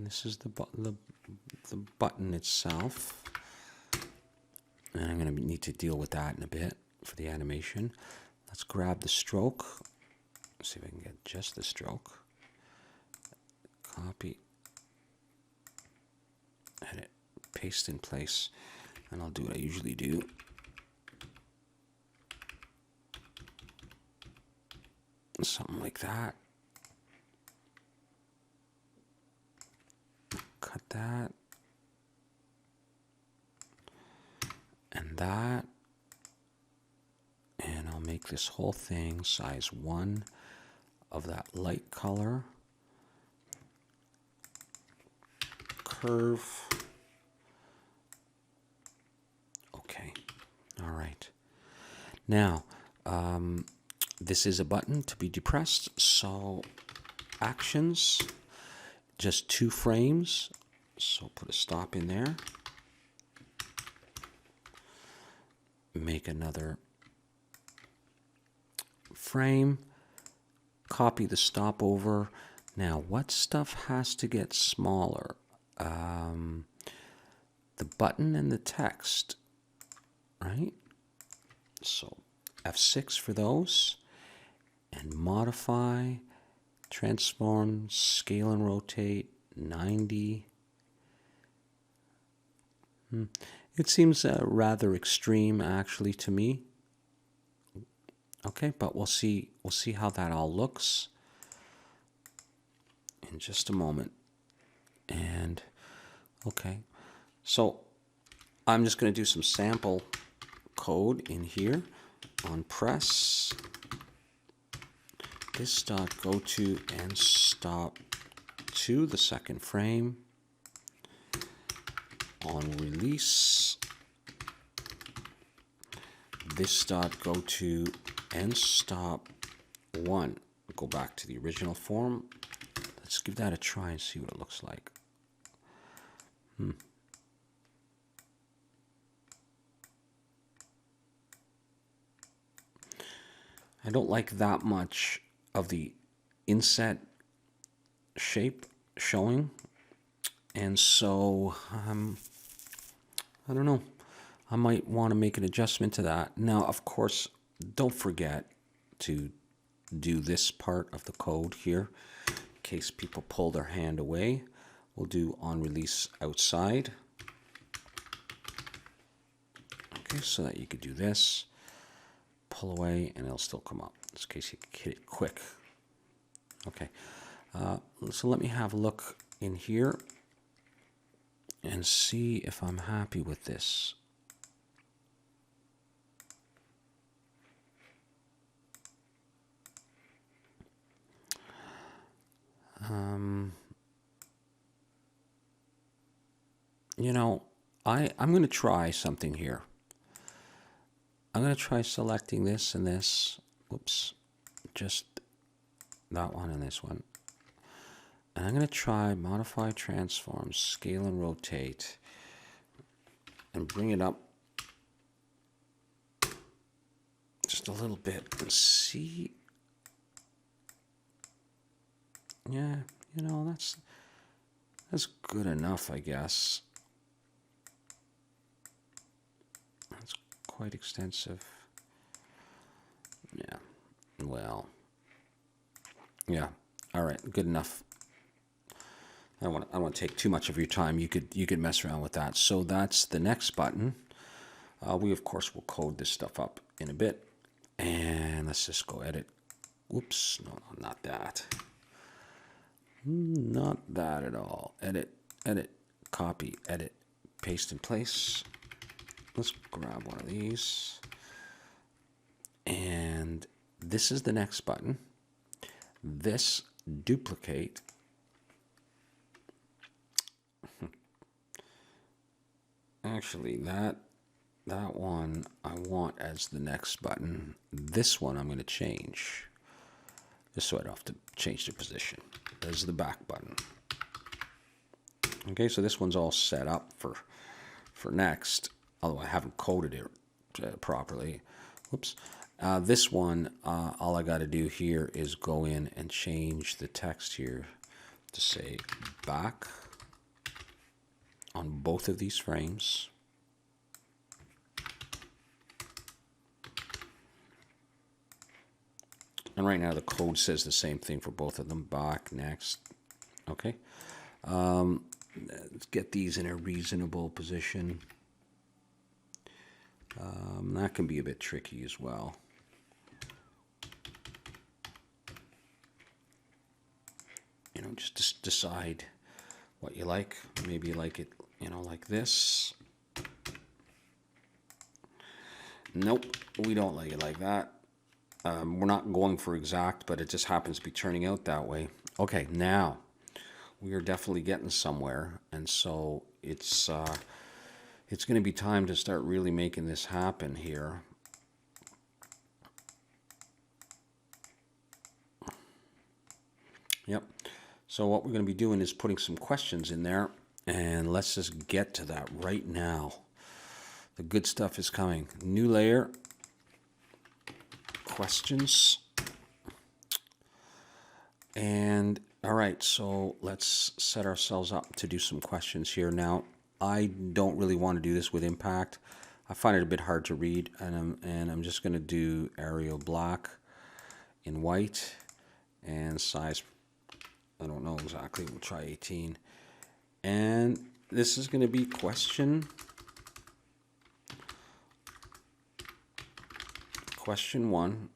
And this is the button itself. And I'm going to need to deal with that in a bit for the animation. Let's grab the stroke. Let's see if I can get just the stroke. Copy. Edit. Paste in place. And I'll do what I usually do. Something like that. Cut that. And that. And I'll make this whole thing size 1 of that light color. Curve. Okay. All right. Now, this is a button to be depressed, so actions, just 2 frames. So put a stop in there. Make another frame. Copy the stop over. Now, what stuff has to get smaller? The button and the text, right? So F6 for those. And modify, transform, scale and rotate, 90. It seems rather extreme, actually, to me. Okay, but we'll see how that all looks in just a moment. And okay, so I'm just going to do some sample code in here on press. This dot go to and stop to the second frame. On release, this dot go to and stop 1. Go back to the original form. Let's give that a try and see what it looks like. I don't like that much of the inset shape showing, and so I don't know. I might want to make an adjustment to that. Now, of course, don't forget to do this part of the code here in case people pull their hand away. We'll do on release outside. Okay, so that you could do this. Pull away and it'll still come up. In this case, you can hit it quick. Okay, so let me have a look in here and see if I'm happy with this. You know, I'm going to try something here. I'm going to try selecting this and this. Whoops. Just that one and this one. And I'm going to try modify, transform, scale and rotate, and bring it up just a little bit and see. Yeah, you know, that's good enough, I guess. That's quite extensive. Yeah, well, yeah, all right, good enough. I don't want to take too much of your time. You could mess around with that. So that's the next button. We of course will code this stuff up in a bit, and let's just go edit. Whoops, no, not that. Not that at all. Edit, edit, copy, edit, paste in place. Let's grab one of these. And this is the next button. This duplicate. Actually, that one I want as the next button. This one I'm going to change, just so I don't have to change the position. There's the back button. Okay, so this one's all set up for next, although I haven't coded it properly. Whoops. This one, all I got to do here is go in and change the text here to say back. on both of these frames. And right now the code says the same thing for both of them. Back, next. Okay. Let's get these in a reasonable position. That can be a bit tricky as well. You know, just decide what you like. Maybe you like it, you know, like this. Nope, we don't like it like that. We're not going for exact, but it just happens to be turning out that way. Okay, now we are definitely getting somewhere, and so it's going to be time to start really making this happen here. Yep. So what we're going to be doing is putting some questions in there, and let's just get to that right now. The good stuff is coming. New layer. Questions. And all right, so let's set ourselves up to do some questions here. Now, I don't really want to do this with impact. I find it a bit hard to read, and I'm just going to do Arial black in white and size, I don't know exactly, we'll try 18. And this is going to be question 1,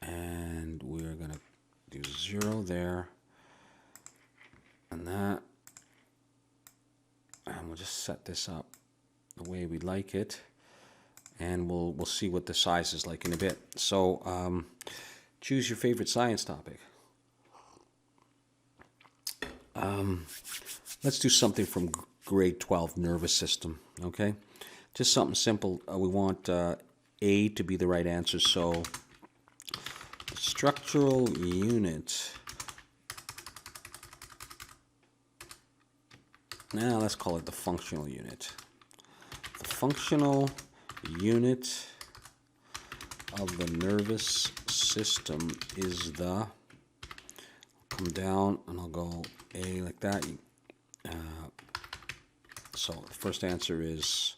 and we're going to do 0 there and that, and we'll just set this up the way we like it, and we'll see what the size is like in a bit. So choose your favorite science topic. Let's do something from grade 12, nervous system. Okay, just something simple. We want A to be the right answer, so the structural unit. Now let's call it the functional unit. The functional unit of the nervous system is the, come down and I'll go A like that. So the first answer is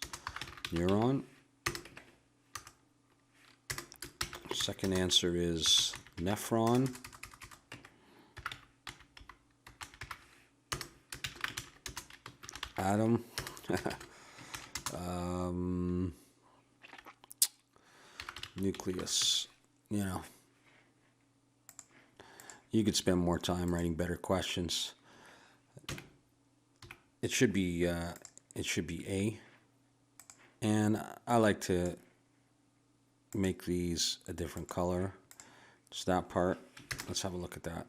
neuron. Second answer is nephron. Atom. Nucleus. You know, you could spend more time writing better questions. It should be A, and I like to make these a different color. Just that part. Let's have a look at that.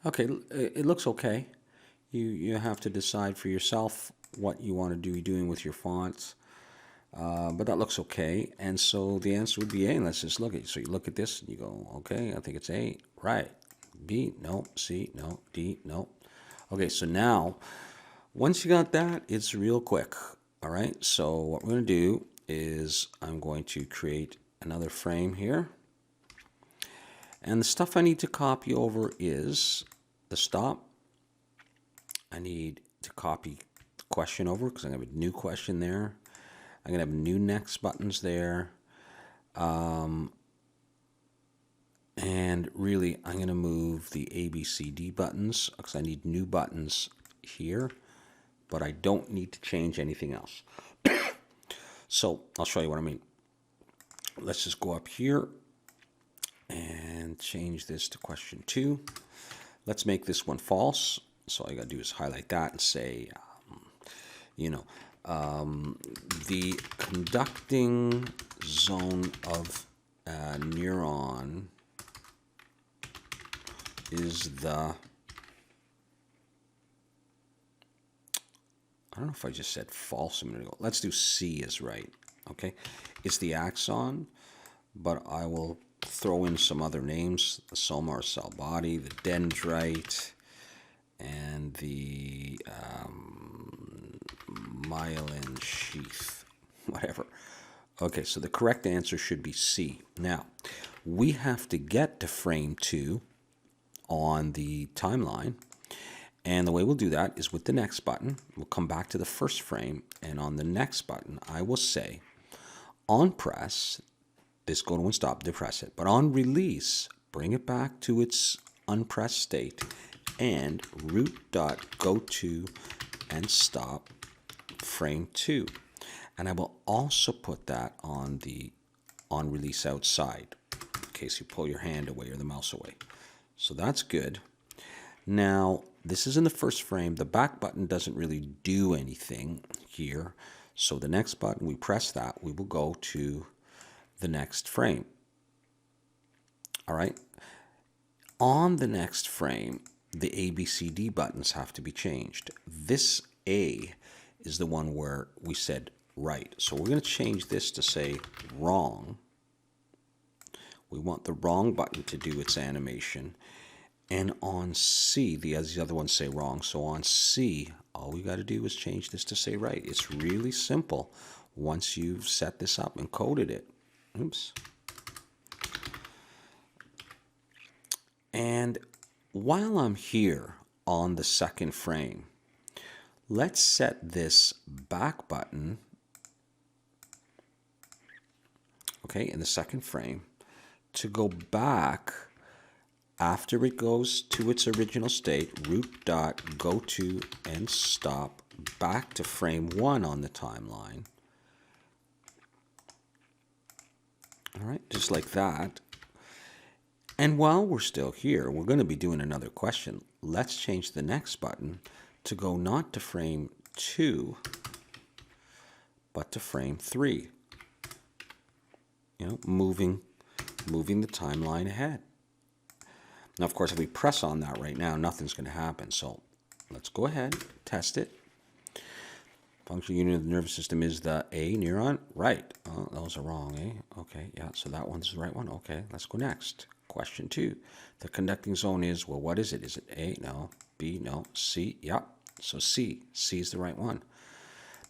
Okay, it looks okay. You have to decide for yourself what you want to be doing with your fonts. But that looks okay, and so the answer would be A. And let's just look at it. So you look at this and you go, okay, I think it's A, right? B, no. C, no. D, no. Okay, so now once you got that, it's real quick. All right, so what we're going to do is I'm going to create another frame here, and the stuff I need to copy over is the stop. I need to copy the question over because I'm going to have a new question there. I'm going to have new next buttons there. And really, I'm going to move the A, B, C, D buttons because I need new buttons here, but I don't need to change anything else. So I'll show you what I mean. Let's just go up here and change this to question 2. Let's make this one false. So all you got to do is highlight that and say, the conducting zone of a neuron is the, I don't know if I just said false a minute ago. Let's do C is right, okay? It's the axon, but I will throw in some other names, the soma or cell body, the dendrite, and the myelin sheath, whatever. Okay, so the correct answer should be C. Now, we have to get to frame 2 on the timeline, And the way we'll do that is with the next button. We'll come back to the first frame, and on the next button, I will say, on press, this go to and stop, depress it. But on release, bring it back to its unpressed state, and root.goTo and stop frame 2. And I will also put that on the on release outside, in case you pull your hand away or the mouse away. So that's good. Now, this is in the first frame. The back button doesn't really do anything here. So the next button, we press that, we will go to the next frame. All right. On the next frame, the A, B, C, D buttons have to be changed. This A is the one where we said right. So we're going to change this to say wrong. We want the wrong button to do its animation. And on C, the other ones say wrong. So on C, all we got to do is change this to say right. It's really simple once you've set this up and coded it. Oops. And while I'm here on the second frame, let's set this back button, okay, in the second frame, to go back after it goes to its original state, root.goTo and stop, back to frame 1 on the timeline. All right, just like that. And while we're still here, we're going to be doing another question. Let's change the next button to go not to frame 2, but to frame 3. You know, moving the timeline ahead. Now, of course, if we press on that right now, nothing's going to happen. So let's go ahead, test it. Functional unit of the nervous system is the A neuron. Right. Oh, those are wrong, eh? Okay, yeah, so that one's the right one. Okay, let's go next. Question 2. The conducting zone is, well, what is it? Is it A? No. B? No. C? Yeah. So C. C is the right one.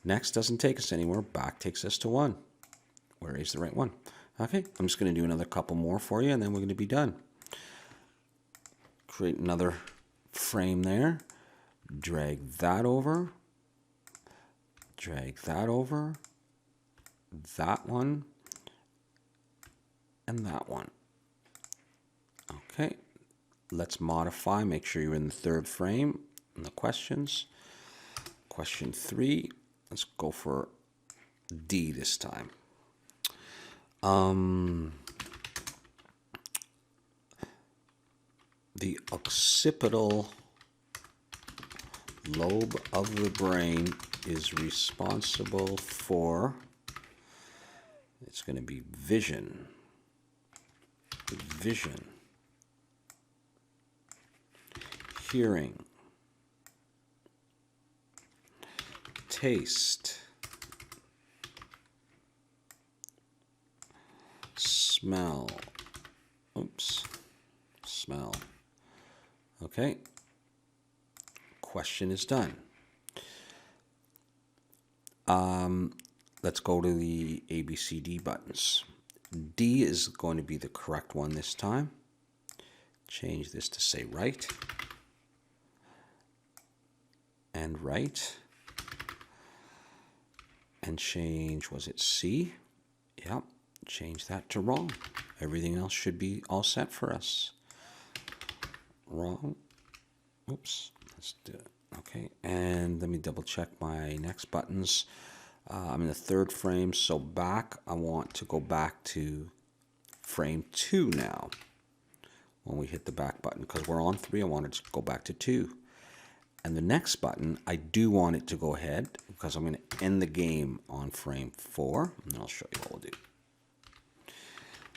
Next doesn't take us anywhere. Back takes us to 1. Where is the right one? Okay, I'm just going to do another couple more for you, and then we're going to be done. Create another frame there. Drag that over. Drag that over. That one. And that one. Okay, let's modify. Make sure you're in the third frame in the questions. Question 3. Let's go for D this time. The occipital lobe of the brain is responsible for, it's going to be vision, hearing, taste, smell, smell. Okay, question is done. Let's go to the A, B, C, D buttons. D is going to be the correct one this time. Change this to say right. And right. And change, was it C? Yep, change that to wrong. Everything else should be all set for us. Wrong. Oops, let's do it. Okay, and let me double check my next buttons. I'm in the third frame, so back, I want to go back to frame 2 now when we hit the back button, because we're on 3, I want it to go back to 2. And the next button, I do want it to go ahead, because I'm going to end the game on frame 4, and I'll show you what we'll do.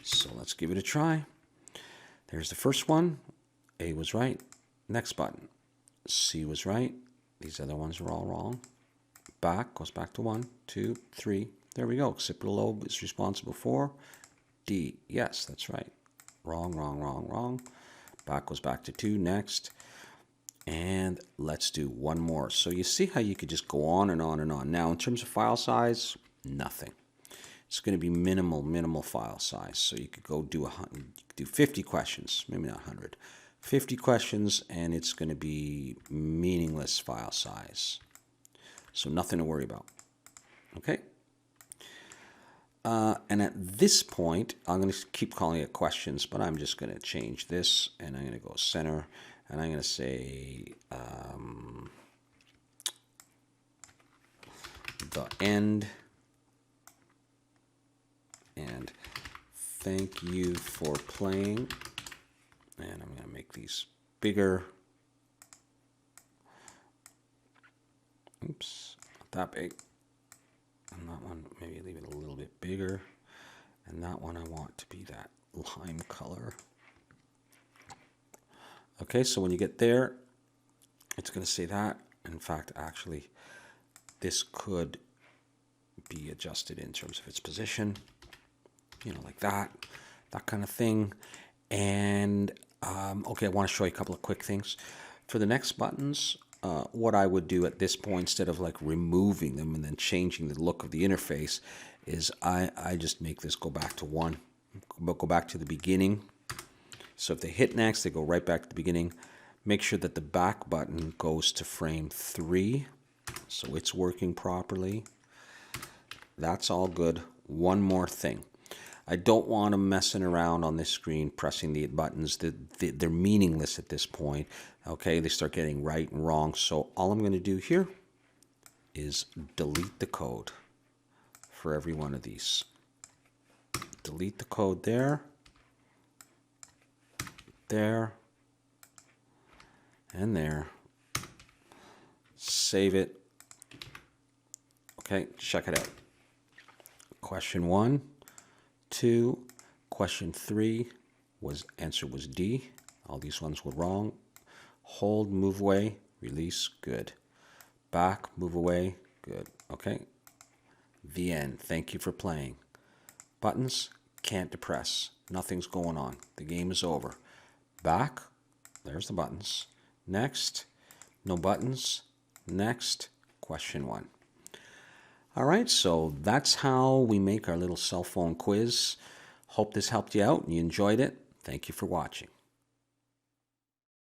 So let's give it a try. There's the first one. A was right. Next button. C was right. These other ones are all wrong. Back goes back to 1, 2, 3. There we go. Occipital lobe is responsible for D. Yes, that's right. Wrong, wrong, wrong, wrong. Back goes back to 2. Next. And let's do one more. So you see how you could just go on and on and on. Now, in terms of file size, nothing. It's going to be minimal file size. So you could go do 50 questions, maybe not 100. 50 questions, and it's going to be meaningless file size. So nothing to worry about. Okay? And at this point, I'm going to keep calling it questions, but I'm just going to change this, and I'm going to go center, and I'm going to say the end, and thank you for playing. And I'm going to make these bigger. Oops, not that big. And that one, maybe leave it a little bit bigger. And that one I want to be that lime color. Okay, so when you get there, it's going to say that. In fact, actually, this could be adjusted in terms of its position. You know, like that kind of thing. And okay, I want to show you a couple of quick things. For the next buttons, what I would do at this point, instead of like removing them and then changing the look of the interface, is I just make this go back to 1, go back to the beginning. So if they hit next, they go right back to the beginning. Make sure that the back button goes to frame 3, so it's working properly. That's all good. One more thing. I don't want them messing around on this screen pressing the buttons. They're meaningless at this point. Okay, they start getting right and wrong. So all I'm going to do here is delete the code for every one of these. Delete the code there, there, and there. Save it. Okay, check it out. Question 1. 2, question 3 answer was D. All these ones were wrong. Hold, move away, release, good. Back, move away, good. Okay. The end. Thank you for playing. Buttons, can't depress. Nothing's going on. The game is over. Back, there's the buttons. Next, no buttons. Next, question 1. All right, so that's how we make our little cell phone quiz. Hope this helped you out and you enjoyed it. Thank you for watching.